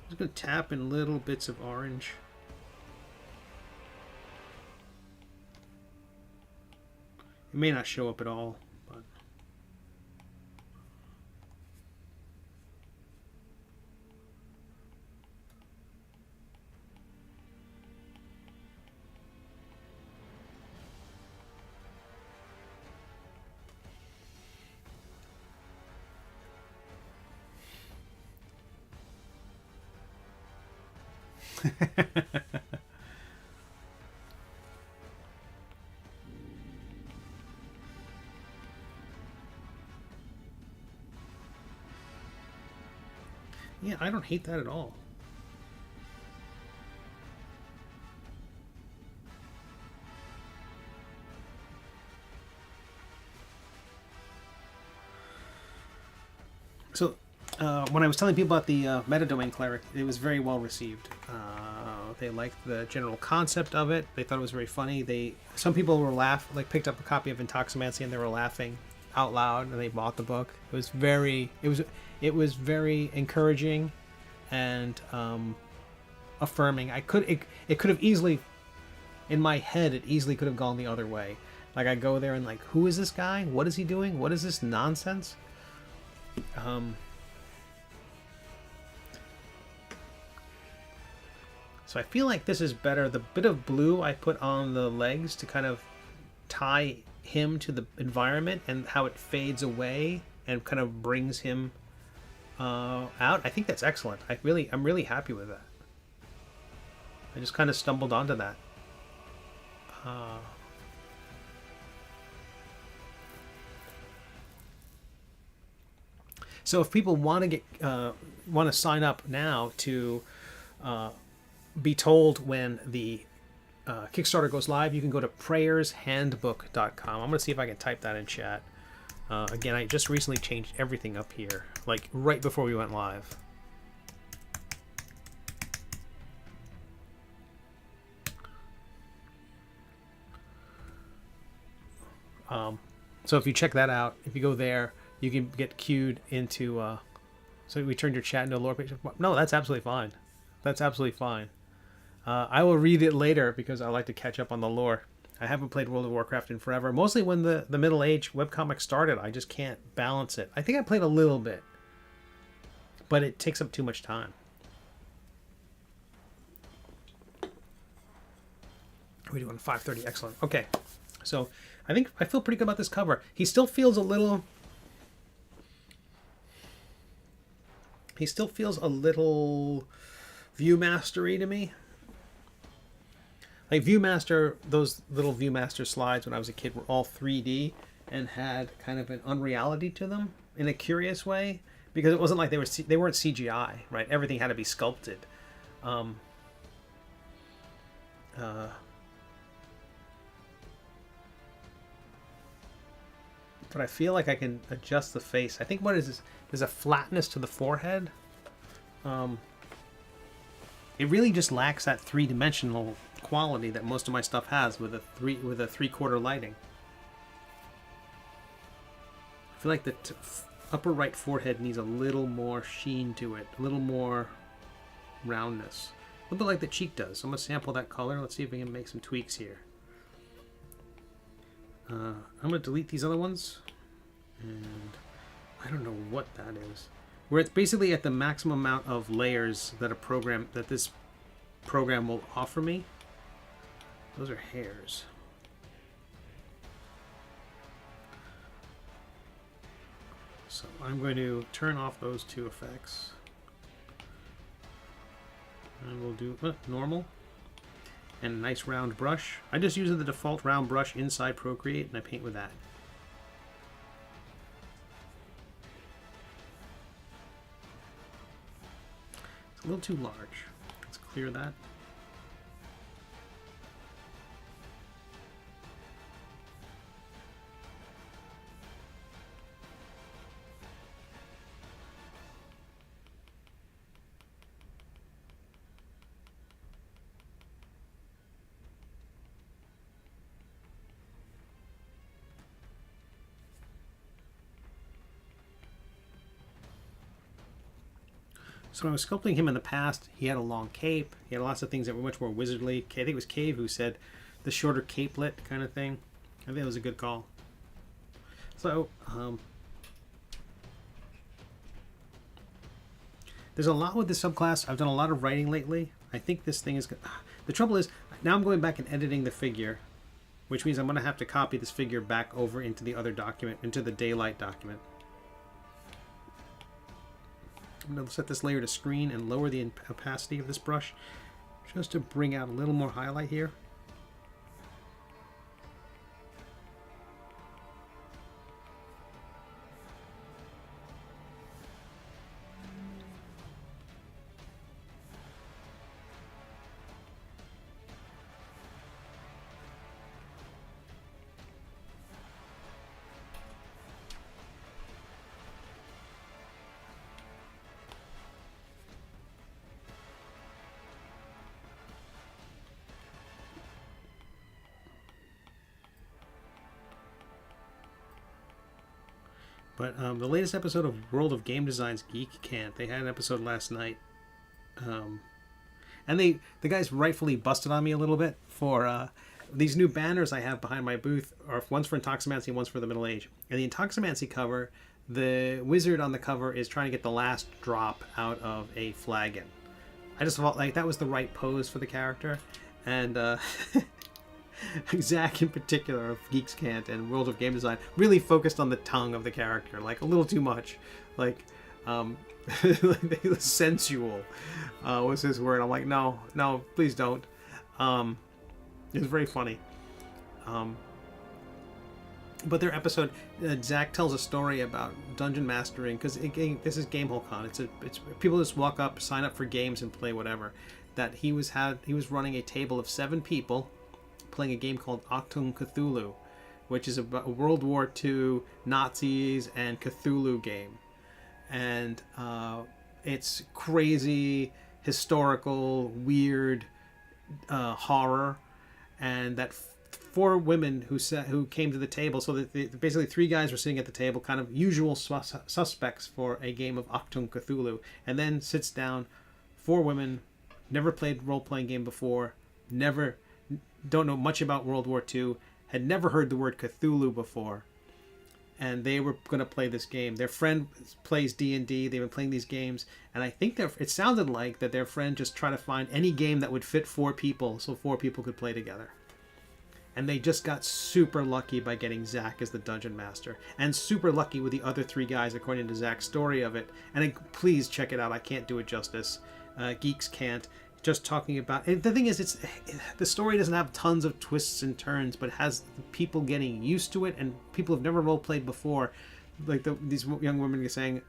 I'm just going to tap in little bits of orange. It may not show up at all, but yeah, I don't hate that at all. So, when I was telling people about the metadomain cleric, it was very well received. They liked the general concept of it. They thought it was very funny. Some people were picked up a copy of Intoximancy and they were laughing out loud, and they bought the book. It was very encouraging and affirming. It could have easily, in my head, it easily could have gone the other way. Like, I go there and like, who is this guy? What is he doing? What is this nonsense? So I feel like this is better. The bit of blue I put on the legs to kind of tie him to the environment and how it fades away and kind of brings him out. I think that's excellent. I'm really happy with that. I just kind of stumbled onto that. So if people want to sign up now to be told when the Kickstarter goes live, you can go to prayershandbook.com. I'm going to see if I can type that in chat. Again, I just recently changed everything up here, like right before we went live. So if you check that out, if you go there, you can get queued into... so we turned your chat into a lore page. No, that's absolutely fine. That's absolutely fine. I will read it later because I like to catch up on the lore. I haven't played World of Warcraft in forever. Mostly when the Middle Age webcomic started, I just can't balance it. I think I played a little bit, but it takes up too much time. We're doing 5:30. Excellent. Okay, so I think I feel pretty good about this cover. He still feels a little... He still feels a little Viewmastery to me. Like Viewmaster, those little Viewmaster slides when I was a kid were all 3D and had kind of an unreality to them in a curious way, because it wasn't like they weren't CGI, right? Everything had to be sculpted. But I feel like I can adjust the face. I think what is this? There's a flatness to the forehead. It really just lacks that three-dimensional quality that most of my stuff has with a three-quarter lighting. I feel like the upper right forehead needs a little more sheen to it, a little more roundness, a little bit like the cheek does. So I'm gonna sample that color. Let's see if we can make some tweaks here. I'm gonna delete these other ones, and I don't know what that is. Where it's basically at the maximum amount of layers that this program will offer me. Those are hairs. So I'm going to turn off those two effects, and we'll do normal. And a nice round brush. I just use the default round brush inside Procreate, and I paint with that. It's a little too large. Let's clear that. So when I was sculpting him in the past, he had a long cape. He had lots of things that were much more wizardly. I think it was Cave who said the shorter capelet kind of thing. I think it was a good call. So, there's a lot with this subclass. I've done a lot of writing lately. I think this thing is good. The trouble is, now I'm going back and editing the figure, which means I'm going to have to copy this figure back over into the other document, into the daylight document. I'm going to set this layer to screen and lower the opacity of this brush just to bring out a little more highlight here. But the latest episode of World of Game Design's Geek Can't, they had an episode last night. And the guys rightfully busted on me a little bit for these new banners I have behind my booth. Are one's for Intoximancy, one's for the Middle Age. And the Intoximancy cover, the wizard on the cover is trying to get the last drop out of a flagon. I just felt like that was the right pose for the character, and Zach in particular of Geeks Can't and World of Game Design really focused on the tongue of the character, like a little too much, like sensual was his word. I'm like, no, please don't. It was very funny. But their episode, Zach tells a story about dungeon mastering, because this is Gamehole Con. It's people just walk up, sign up for games, and play whatever. That he was running a table of 7 people, playing a game called Achtung Cthulhu, which is a World War II Nazis and Cthulhu game, and it's crazy, historical, weird horror, and that 4 women who came to the table. So that basically 3 guys were sitting at the table, kind of usual suspects for a game of Achtung Cthulhu, and then sits down 4 women, never played role-playing game before, don't know much about World War II, had never heard the word Cthulhu before, and they were going to play this game. Their friend plays D&D. They've been playing these games, and I think it sounded like that their friend just tried to find any game that would fit 4 people, so 4 people could play together. And they just got super lucky by getting Zach as the dungeon master, and super lucky with the other 3 guys, according to Zach's story of it. And please check it out. I can't do it justice. Geeks Can't. Just talking about, and the thing is, the story doesn't have tons of twists and turns, but it has people getting used to it, and people have never role played before. Like these young women are saying,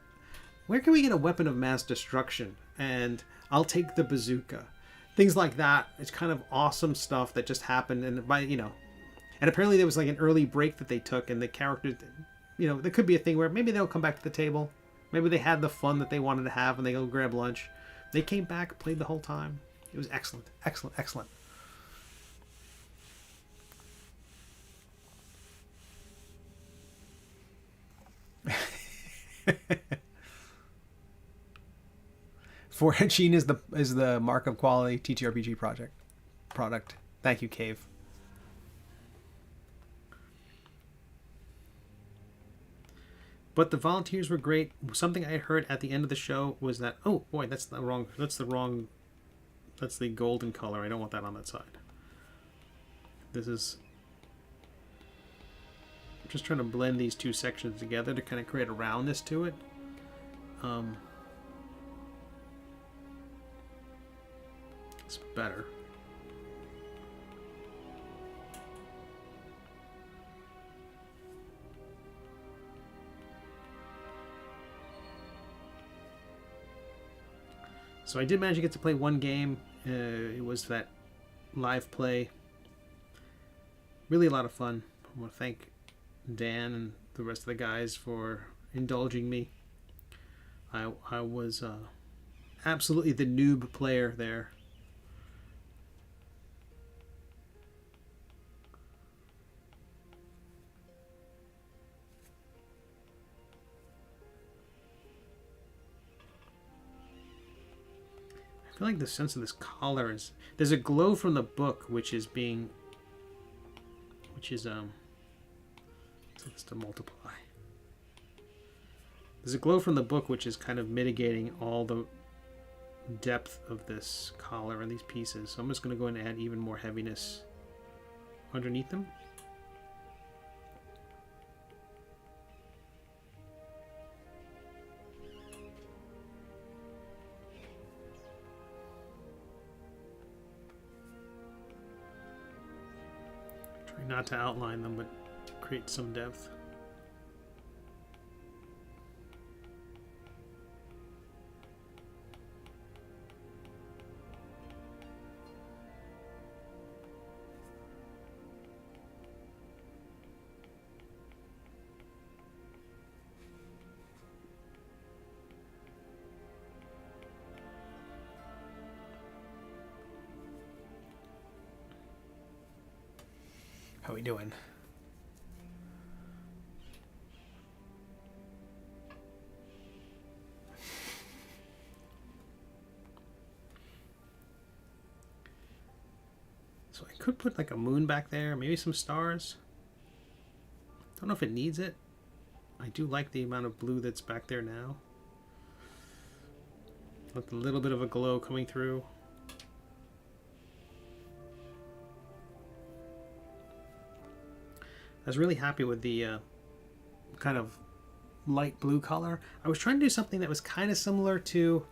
"Where can we get a weapon of mass destruction?" And I'll take the bazooka. Things like that. It's kind of awesome stuff that just happened, and and apparently there was like an early break that they took, and the characters, there could be a thing where maybe they'll come back to the table, maybe they had the fun that they wanted to have, and they go grab lunch. They came back, played the whole time. It was excellent, excellent, excellent. Sheen is the mark of quality TTRPG product. Thank you, Cave. But the volunteers were great. Something I heard at the end of the show was that, oh boy, that's the golden color. I don't want that on that side. I'm just trying to blend these 2 sections together to kind of create a roundness to it. It's better. So I did manage to get to play 1 game. It was that live play. Really a lot of fun. I want to thank Dan and the rest of the guys for indulging me. I was absolutely the noob player there. I feel like the sense of this collar is, there's a glow from the book which is so it's to multiply. There's a glow from the book which is kind of mitigating all the depth of this collar and these pieces. So I'm just going to go in and add even more heaviness underneath them. Try not to outline them, but create some depth. How we doing? So I could put like a moon back there, maybe some stars. Don't know if it needs it. I do like the amount of blue that's back there now. with a little bit of a glow coming through. I was really happy with the kind of light blue color. I was trying to do something that was kind of similar to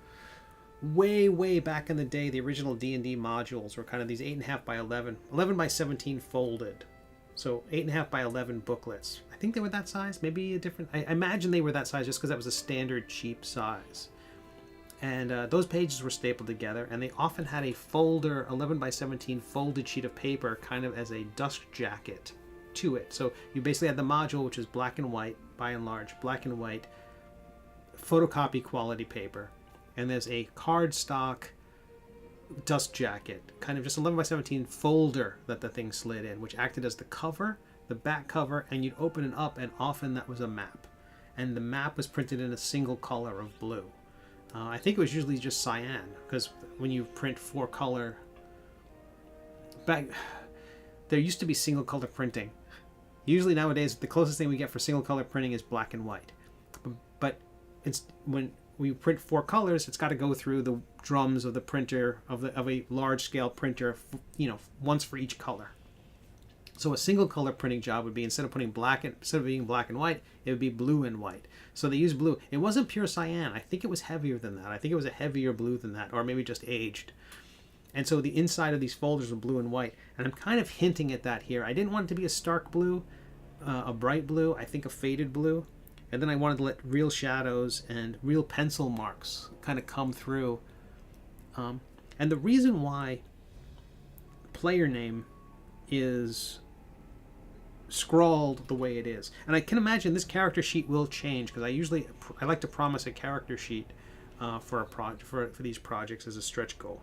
way back in the day. The original D&D modules were kind of these 8.5 by 11 by 17 folded, so 8.5 by 11 booklets. I think they were that size, maybe a different, I imagine they were that size just because that was a standard cheap size. And those pages were stapled together, and they often had a folder 11 by 17 folded sheet of paper kind of as a dust jacket to it. So you basically had the module, which is black and white, by and large, black and white, photocopy quality paper. And there's a cardstock dust jacket, kind of just 11 by 17 folder that the thing slid in, which acted as the cover, the back cover, and you'd open it up, and often that was a map. And the map was printed in a single color of blue. I think it was usually just cyan, because when you print 4-color... There used to be single color printing. Usually nowadays, the closest thing we get for single color printing is black and white. But it's when we print 4 colors, it's got to go through the drums of the printer of a large scale printer, once for each color. So a single color printing job would be, instead of being black and white, it would be blue and white. So they used blue. It wasn't pure cyan. I think it was heavier than that. I think it was a heavier blue than that, or maybe just aged. And so the inside of these folders were blue and white. And I'm kind of hinting at that here. I didn't want it to be a stark blue, a bright blue, I think a faded blue. And then I wanted to let real shadows and real pencil marks kind of come through. And the reason why player name is scrawled the way it is, and I can imagine this character sheet will change, because I like to promise a character sheet for these projects as a stretch goal.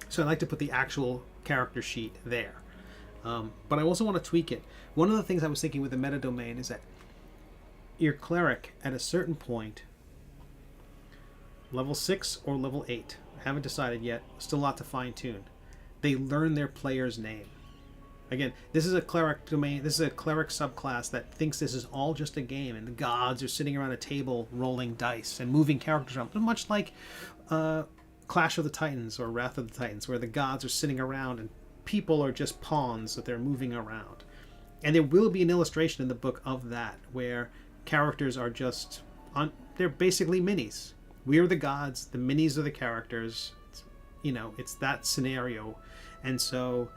So I like to put the actual character sheet there. But I also want to tweak it. One of the things I was thinking with the meta domain is that your cleric at a certain point, level 6 or level 8, I haven't decided yet, still a lot to fine tune, they learn their player's name. Again, this is a cleric domain, this is a cleric subclass that thinks this is all just a game, and the gods are sitting around a table rolling dice and moving characters around, much like Clash of the Titans or Wrath of the Titans, where the gods are sitting around and people are just pawns that they're moving around. And there will be an illustration in the book of that, where characters are just they're basically minis. We are the gods, the minis are the characters. It's that scenario. And so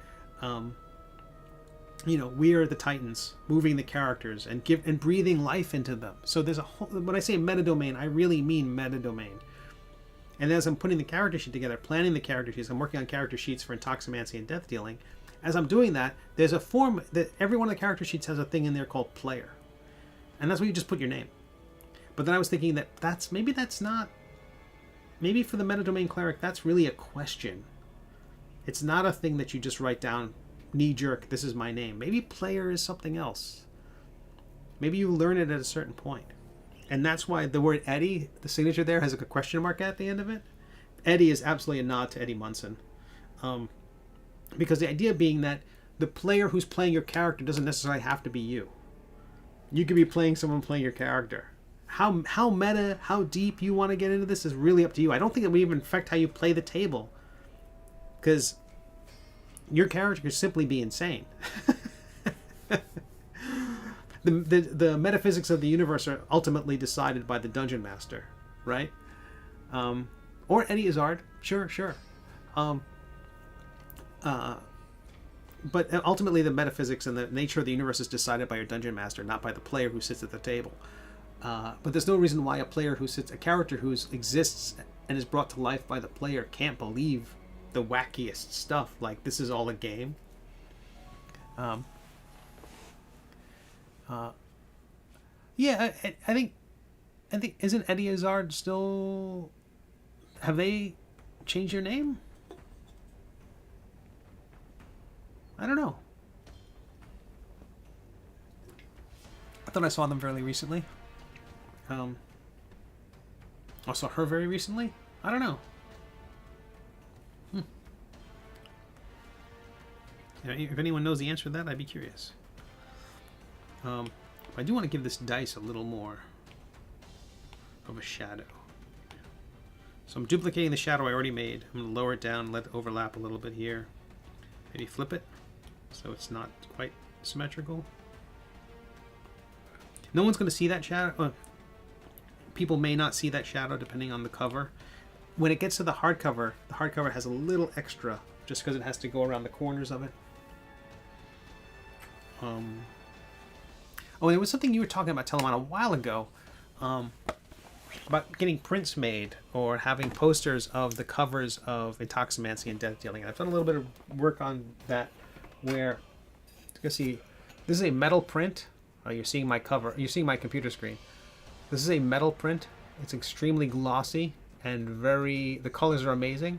we are the titans moving the characters and breathing life into them. So there's a whole, when I say meta domain, I really mean meta domain. And as I'm putting the character sheet together, planning the character sheets, I'm working on character sheets for Intoximancy and Death Dealing. As I'm doing that, there's a form that every one of the character sheets has a thing in there called player. And that's where you just put your name. But then I was thinking that maybe for the meta domain cleric, that's really a question. It's not a thing that you just write down, knee-jerk, this is my name. Maybe player is something else. Maybe you learn it at a certain point. And that's why the word Eddie, the signature there, has a question mark at the end of it. Eddie is absolutely a nod to Eddie Munson. Because the idea being that the player who's playing your character doesn't necessarily have to be you. You could be playing someone playing your character. How meta, how deep you want to get into this is really up to you. I don't think it would even affect how you play the table. Because your character could simply be insane. The metaphysics of the universe are ultimately decided by the dungeon master, right? Or Eddie Izzard, sure. But ultimately the metaphysics and the nature of the universe is decided by your dungeon master, not by the player who sits at the table. But there's no reason why a character who exists and is brought to life by the player can't believe the wackiest stuff, like this is all a game. Yeah, I think isn't Eddie Izzard still? Have they changed your name? I don't know. I thought I saw them fairly recently. I saw her very recently. I don't know. If anyone knows the answer to that, I'd be curious. I do want to give this dice a little more of a shadow. So I'm duplicating the shadow I already made. I'm going to lower it down, let it overlap a little bit here. Maybe flip it so it's not quite symmetrical. No one's going to see that shadow. People may not see that shadow depending on the cover. When it gets to the hardcover has a little extra just because it has to go around the corners of it. Oh, there was something you were talking about, Telemon, a while ago. About getting prints made or having posters of the covers of Intoximancy and Death Dealing. And I've done a little bit of work on that where, you can see, this is a metal print. You're seeing my cover. You're seeing my computer screen. This is a metal print. It's extremely glossy and the colors are amazing.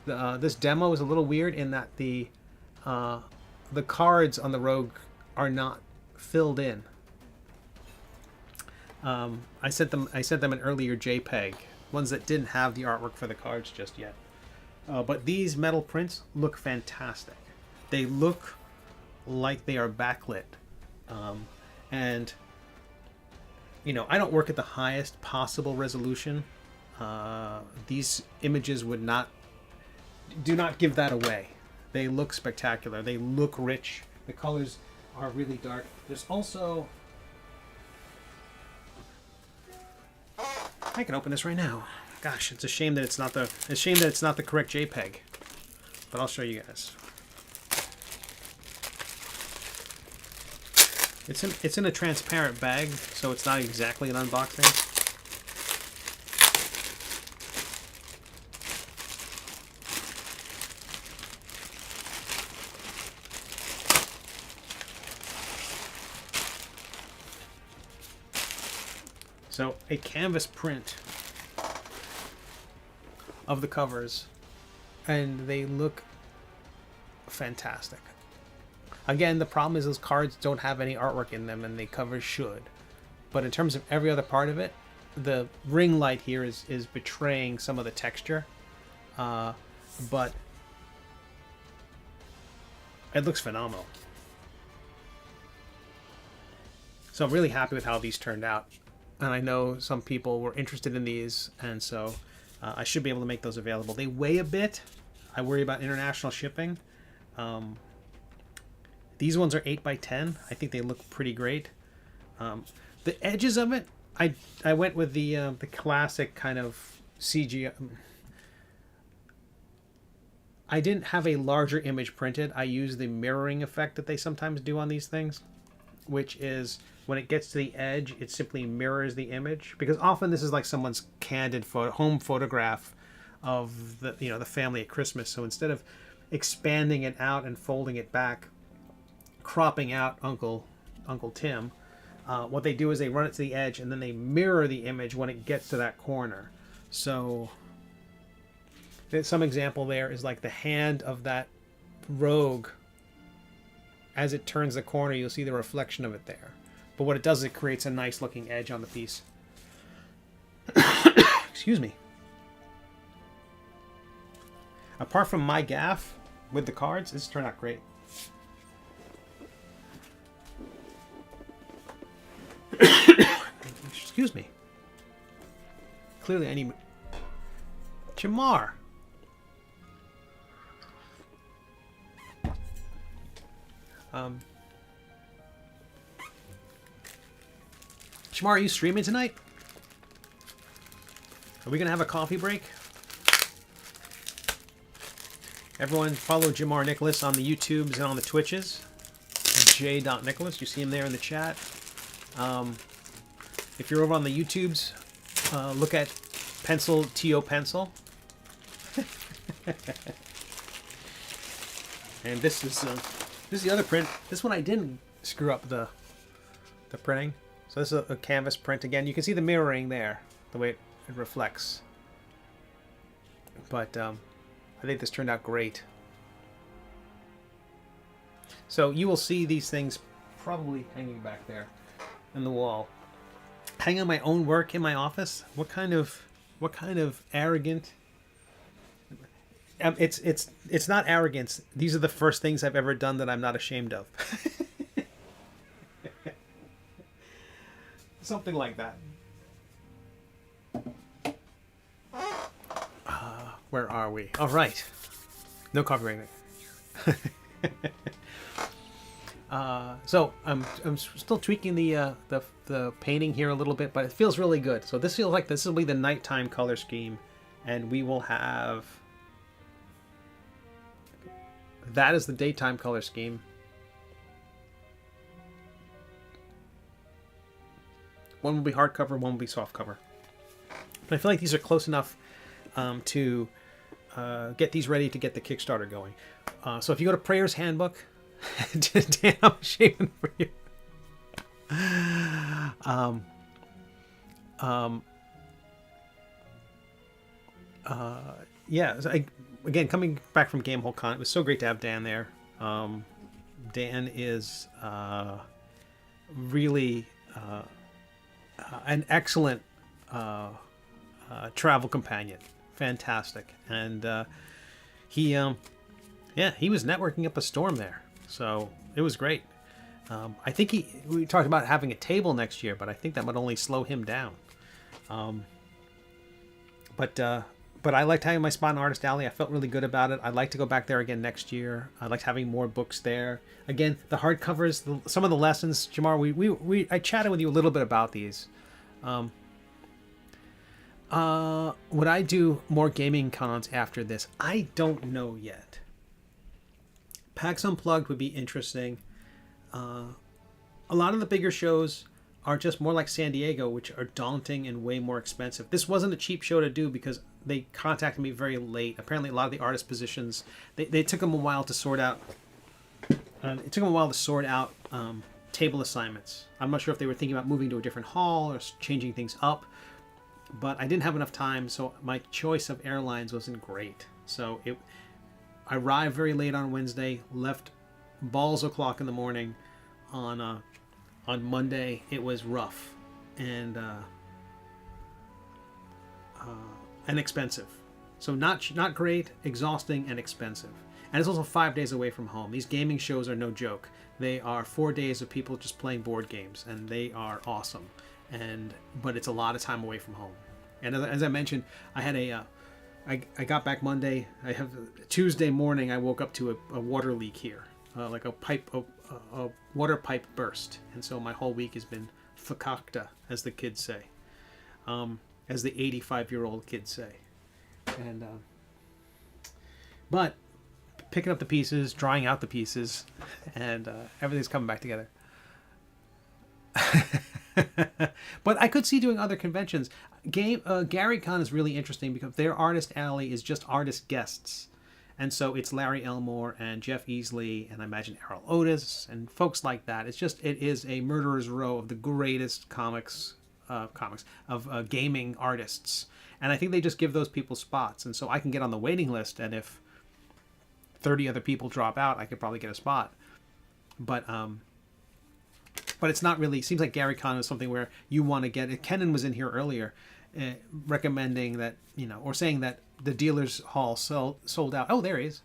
This demo is a little weird in that the cards on the Rogue are not filled in. I sent them an earlier JPEG, ones that didn't have the artwork for the cards just yet. But these metal prints look fantastic. They look like they are backlit. And you know, I don't work at the highest possible resolution. These images do not give that away. They look spectacular. They look rich. The colors are really dark. There's also, I can open this right now. Gosh, it's a shame that it's not the correct JPEG. But I'll show you guys. It's in a transparent bag, so it's not exactly an unboxing. So a canvas print of the covers, and they look fantastic. Again, the problem is those cards don't have any artwork in them, and the covers should. But in terms of every other part of it, the ring light here is betraying some of the texture. But it looks phenomenal. So I'm really happy with how these turned out. And I know some people were interested in these, and so I should be able to make those available. They weigh a bit. I worry about international shipping. These ones are 8x10. I think they look pretty great. The edges of it, I went with the classic kind of CGI. I didn't have a larger image printed. I used the mirroring effect that they sometimes do on these things, which is when it gets to the edge, it simply mirrors the image. Because often this is like someone's candid home photograph of the family at Christmas. So instead of expanding it out and folding it back, cropping out Uncle Tim, what they do is they run it to the edge and then they mirror the image when it gets to that corner. So some example there is like the hand of that Rogue. As it turns the corner, you'll see the reflection of it there. But what it does is it creates a nice looking edge on the piece. Excuse me. Apart from my gaff with the cards, this turned out great. Excuse me. Clearly I need... Jamar! Shamar, are you streaming tonight? Are we gonna have a coffee break? Everyone follow Jamar Nicholas on the YouTubes and on the Twitches. J.Nicholas, you see him there in the chat. If you're over on the YouTubes, look at Pencil T.O. Pencil. And this is the other print. This one I didn't screw up the printing. So this is a canvas print again. You can see the mirroring there, the way it reflects. But I think this turned out great. So you will see these things probably hanging back there in the wall. Hanging my own work in my office. What kind of arrogant? It's not arrogance. These are the first things I've ever done that I'm not ashamed of. Something like that. Where are we? All right. No copyright. So I'm still tweaking the painting here a little bit, but it feels really good. So this feels like this will be the nighttime color scheme, and we will have that is the daytime color scheme. One will be hardcover, one will be softcover. But I feel like these are close enough to get these ready to get the Kickstarter going. So if you go to Prayer's Handbook, Dan, I'm shaving for you. Yeah. So again, coming back from Gamehole Con, it was so great to have Dan there. Dan is really an excellent travel companion. Fantastic. And he was networking up a storm there. So it was great. I think we talked about having a table next year, but I think that might only slow him down. But I liked having my spot in Artist Alley. I felt really good about it. I'd like to go back there again next year. I liked having more books there. Again, the hardcovers, some of the lessons, Jamar, I chatted with you a little bit about these. Would I do more gaming cons after this? I don't know yet. PAX Unplugged would be interesting. A lot of the bigger shows are just more like San Diego, which are daunting and way more expensive. This wasn't a cheap show to do because they contacted me very late. Apparently, a lot of the artist positions, they took them a while to sort out. It took them a while to sort out table assignments. I'm not sure if they were thinking about moving to a different hall or changing things up, but I didn't have enough time, so my choice of airlines wasn't great. So I arrived very late on Wednesday, left balls o'clock in the morning on Monday. It was rough and expensive. So not great, exhausting, and expensive. And it's also 5 days away from home. These gaming shows are no joke. They are 4 days of people just playing board games, and they are awesome. But it's a lot of time away from home. And as I mentioned, I had I got back Monday. I have Tuesday morning. I woke up to a water leak here, like a water pipe burst, and so my whole week has been fakakta, as the kids say, as the 85-year-old kids say. And but picking up the pieces, drying out the pieces, and everything's coming back together. But I could see doing other conventions. Gary Con is really interesting because their Artist Alley is just artist guests. And so it's Larry Elmore and Jeff Easley and I imagine Errol Otis and folks like that. It is a murderer's row of the greatest comics of gaming artists. And I think they just give those people spots. And so I can get on the waiting list, and if 30 other people drop out, I could probably get a spot. But it's not really, it seems like Gary Con is something where you want to get it. Kenan was in here earlier recommending that, or saying that the dealer's hall sold out. Oh, there he is.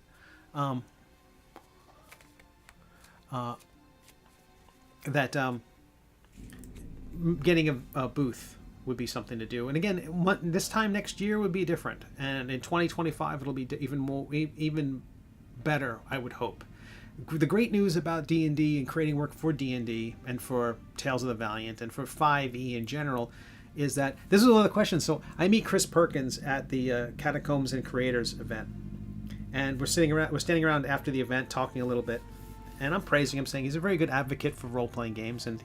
Getting a booth would be something to do. And again, this time next year would be different. And in 2025, it'll be even better, I would hope. The great news about D&D and creating work for D&D and for Tales of the Valiant and for 5e in general is that this is one of the questions. So I meet Chris Perkins at the Catacombs and Creators event, and we're standing around after the event talking a little bit, and I'm praising him, saying he's a very good advocate for role-playing games, and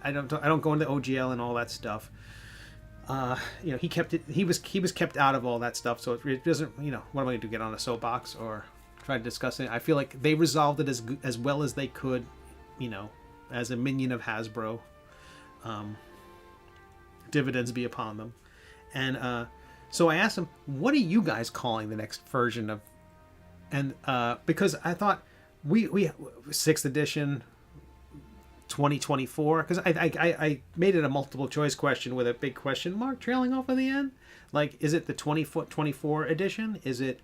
I don't go into OGL and all that stuff. He was kept out of all that stuff, so it doesn't. What am I going to do? Get on a soapbox or try to discuss it? I feel like they resolved it as well as they could, as a minion of Hasbro. Dividends be upon them. And so I asked him, what are you guys calling the next version of? And because I thought we 6th edition 2024, because I made it a multiple choice question with a big question mark trailing off at the end. Like, is it the 2024 edition? Is it?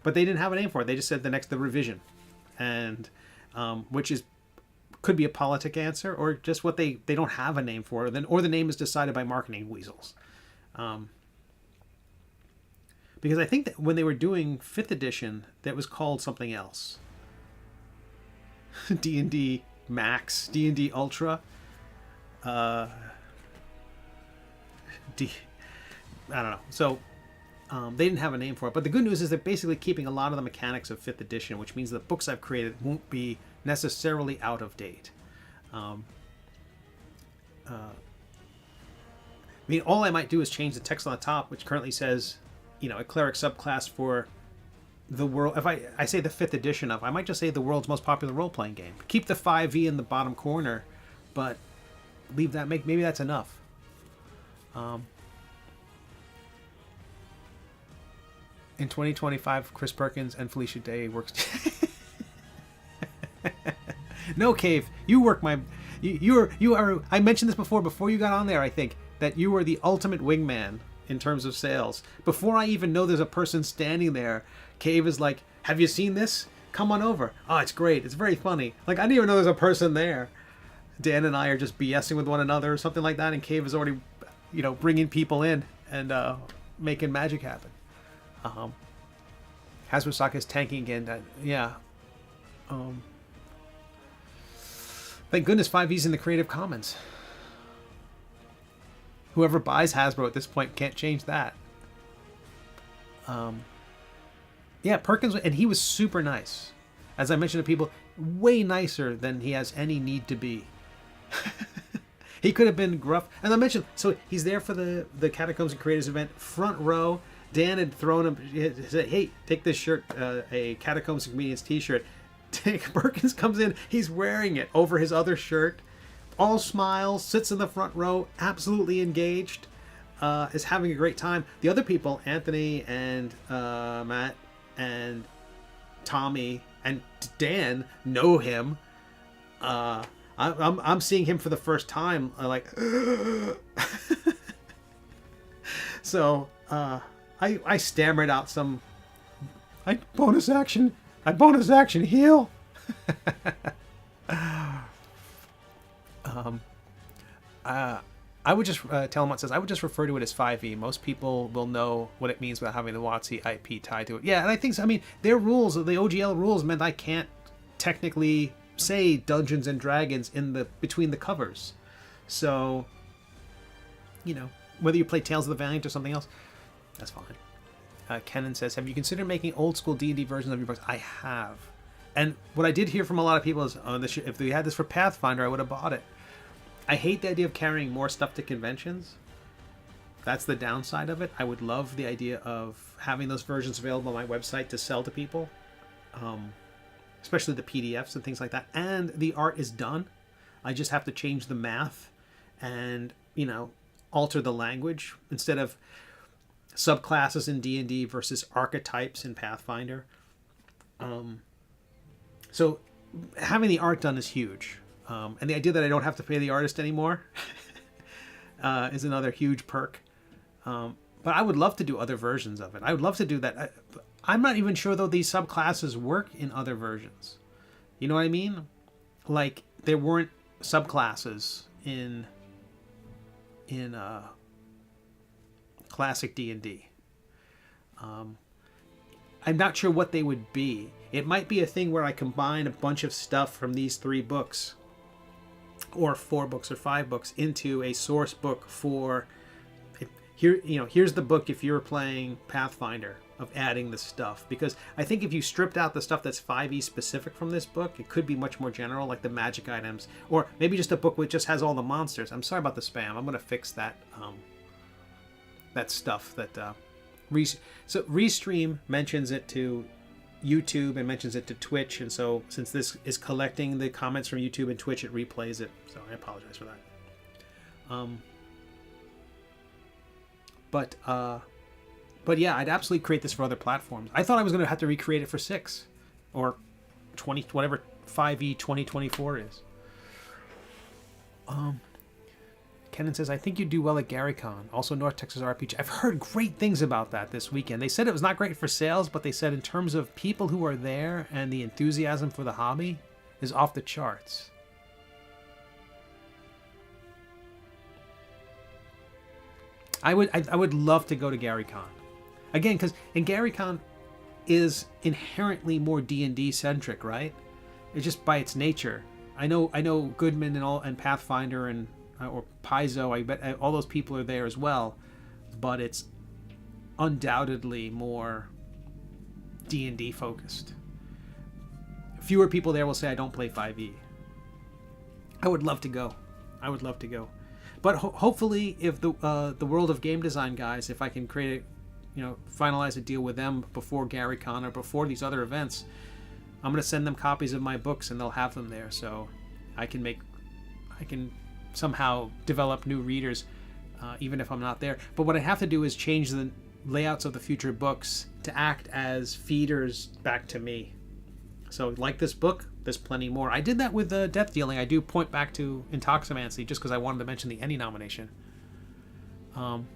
But they didn't have a name for it. They just said the revision, and which could be a politic answer or just what they don't have a name for it, or the name is decided by marketing weasels. Because I think that when they were doing 5th edition, that was called something else. D&D Max, D&D Ultra. I don't know. So they didn't have a name for it. But the good news is they're basically keeping a lot of the mechanics of 5th edition, which means the books I've created won't be necessarily out of date. I mean, all I might do is change the text on the top, which currently says, you know, a cleric subclass for the world. If I say the 5th edition of, I might just say the world's most popular role-playing game. Keep the 5e in the bottom corner, but leave that. Maybe that's enough. In 2025, Chris Perkins and Felicia Day works. No, Cave, you work my. You are. I mentioned this before you got on there. I think that you are the ultimate wingman in terms of sales. Before I even know there's a person standing there, Cave is like, "Have you seen this? Come on over. Oh, it's great. It's very funny." Like, I didn't even know there's a person there. Dan and I are just BSing with one another or something like that, and Cave is already, you know, bringing people in and making magic happen. Hasbro is tanking again. Yeah. Thank goodness 5e's in the Creative Commons. Whoever buys Hasbro at this point can't change that. Yeah, Perkins, and he was super nice. As I mentioned to people, way nicer than he has any need to be. He could have been gruff. As I mentioned, so he's there for the Catacombs and Creators event, front row. Dan had thrown him, he said, "Hey, take this shirt, a Catacombs and Comedians t-shirt." Perkins comes in, he's wearing it over his other shirt, all smiles, sits in the front row, absolutely engaged, is having a great time. The other people, Anthony and Matt and Tommy and Dan, know him. I'm seeing him for the first time, like, so I stammered out some, I bonus action heal. I would just tell him what it says. I would just refer to it as 5e. Most people will know what it means without having the WotC IP tied to it. Yeah, and I think so. I mean, their rules, the OGL rules, meant I can't technically say Dungeons and Dragons in the between the covers. So, you know, whether you play Tales of the Valiant or something else, that's fine. Kenan says, "Have you considered making old school D&D versions of your books?" I have. And what I did hear from a lot of people is, "Oh, if we had this for Pathfinder, I would have bought it." I hate the idea of carrying more stuff to conventions. That's the downside of it. I would love the idea of having those versions available on my website to sell to people. Especially the PDFs and things like that. And the art is done. I just have to change the math and, you know, alter the language instead of subclasses in D&D versus archetypes in Pathfinder. So having the art done is huge. And the idea that I don't have to pay the artist anymore is another huge perk. But I would love to do other versions of it. I would love to do that. I'm not even sure, though, these subclasses work in other versions. You know what I mean? Like, there weren't subclasses in classic D&D. I'm not sure what they would be. It might be a thing where I combine a bunch of stuff from these 3 books, or 4 books or 5 books, into a source book for here. You know, here's the book if you're playing Pathfinder, of adding the stuff. Because I think if you stripped out the stuff that's 5e specific from this book, it could be much more general, like the magic items, or maybe just a book which just has all the monsters. I'm sorry about the spam. I'm gonna fix that that stuff that so Restream mentions it to YouTube and mentions it to Twitch, and so since this is collecting the comments from YouTube and Twitch, it replays it. So I apologize for that. But yeah, I'd absolutely create this for other platforms. I thought I was going to have to recreate it for 6 or 20, whatever 5e 2024 is. Kenan says, "I think you'd do well at GaryCon. Also, North Texas RPG. I've heard great things about that this weekend. They said it was not great for sales, but they said in terms of people who are there and the enthusiasm for the hobby is off the charts." I would love to go to GaryCon. Again, because and GaryCon is inherently more D&D centric, right? It's just by its nature. I know Goodman and Pathfinder and or Paizo. I bet all those people are there as well, but it's undoubtedly more D&D focused. Fewer people there will say I don't play 5e. I would love to go. But hopefully, if the World of Game Design guys, if I can create finalize a deal with them before GaryCon or before these other events, I'm going to send them copies of my books and they'll have them there, so I can somehow develop new readers, even if I'm not there. But what I have to do is change the layouts of the future books to act as feeders back to me. So like this book, there's plenty more. I did that with Death Dealing. I do point back to Intoximancy just because I wanted to mention the Emmy nomination. Dan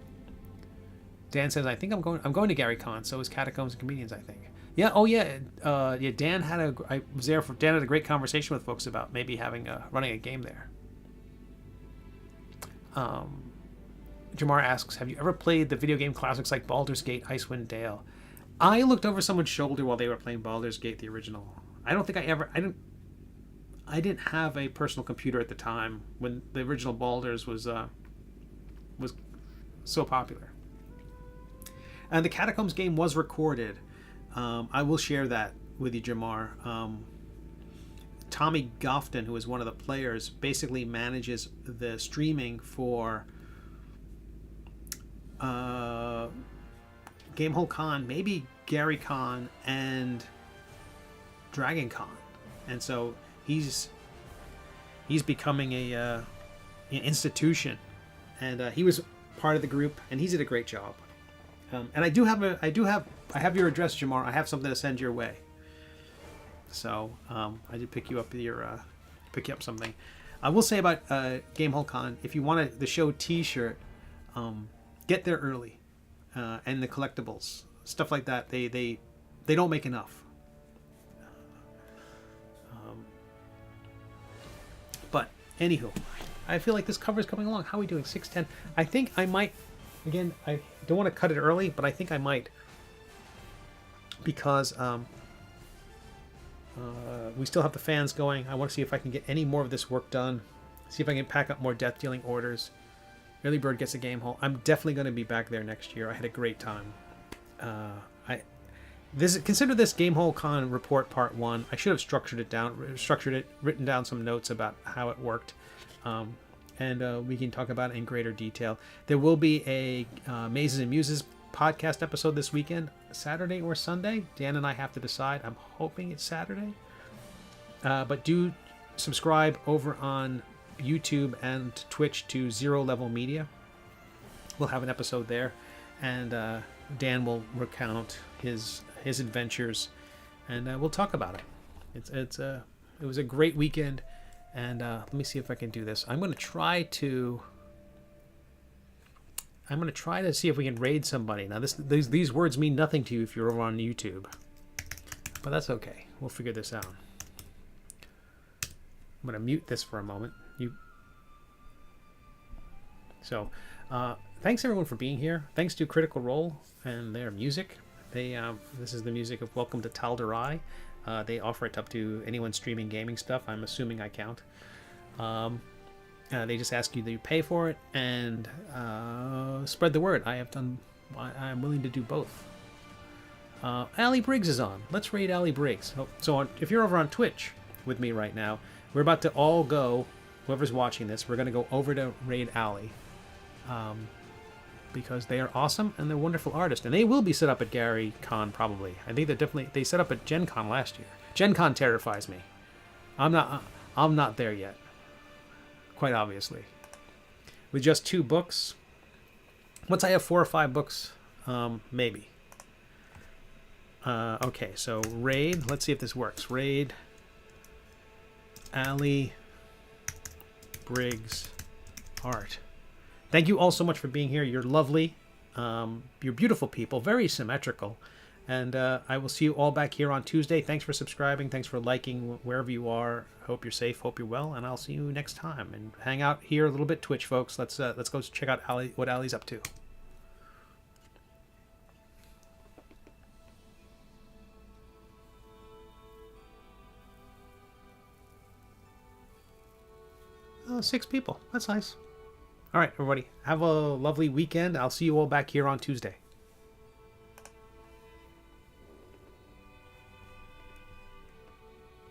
says, I think I'm going to GaryCon, so is Catacombs and Comedians, I think. Yeah, oh yeah. Dan had a great conversation with folks about maybe running a game there. Jamar asks, have you ever played the video game classics like Baldur's Gate, Icewind Dale? I looked over someone's shoulder while they were playing Baldur's Gate, the original. I didn't have a personal computer at the time when the original Baldur's was so popular. And the Catacombs game was recorded. I will share that with you, Jamar. Tommy Gofton, who is one of the players, basically manages the streaming for Gamehole Con, maybe GaryCon, and Dragon Con. And so he's becoming an institution. And he was part of the group, and he did a great job. And I have your address, Jamar. I have something to send your way. So I did pick you up something. I will say about Gamehole Con, if you want the show T-shirt, get there early, and the collectibles, stuff like that. They don't make enough. But anywho, I feel like this cover is coming along. How are we doing? 6:10. I think I might. Again, I don't want to cut it early, but I think I might, because we still have the fans going. I want to see if I can get any more of this work done. See if I can pack up more Death Dealing orders. Early Bird gets a Gamehole. I'm definitely going to be back there next year. I had a great time. Consider this Gamehole Con report part 1. I should have written down some notes about how it worked. And we can talk about it in greater detail. There will be a Mazes and Muses podcast episode this weekend, Saturday or Sunday. Dan and I have to decide. I'm hoping it's Saturday. But do subscribe over on YouTube and Twitch to Zero Level Media. We'll have an episode there, and Dan will recount his adventures, and we'll talk about it. It was a great weekend. And let me see if I can do this. I'm going to try to see if we can raid somebody. Now, these words mean nothing to you if you're over on YouTube, but that's okay. We'll figure this out. I'm going to mute this for a moment. Thanks everyone for being here. Thanks to Critical Role and their music. This is the music of Welcome to Tal'Darai. They offer it up to anyone streaming gaming stuff. I'm assuming I count. They just ask you that you pay for it and spread the word. I'm willing to do both. Allie Briggs is on. Let's raid Allie Briggs. So if you're over on Twitch with me right now, we're about to all go, whoever's watching this, we're going to go over to raid Allie. Because they are awesome and they're wonderful artists. And they will be set up at GaryCon probably. I think they set up at Gen Con last year. Gen Con terrifies me. I'm not there yet. Quite obviously. With just 2 books. Once I have 4 or 5 books, maybe. Okay, so raid. Let's see if this works. Raid Allie Briggs art. Thank you all so much for being here. You're lovely. You're beautiful people. Very symmetrical. And I will see you all back here on Tuesday. Thanks for subscribing. Thanks for liking wherever you are. Hope you're safe. Hope you're well. And I'll see you next time. And hang out here a little bit, Twitch folks. Let's go check out what Allie's up to. 6 people. That's nice. All right, everybody. Have a lovely weekend. I'll see you all back here on Tuesday.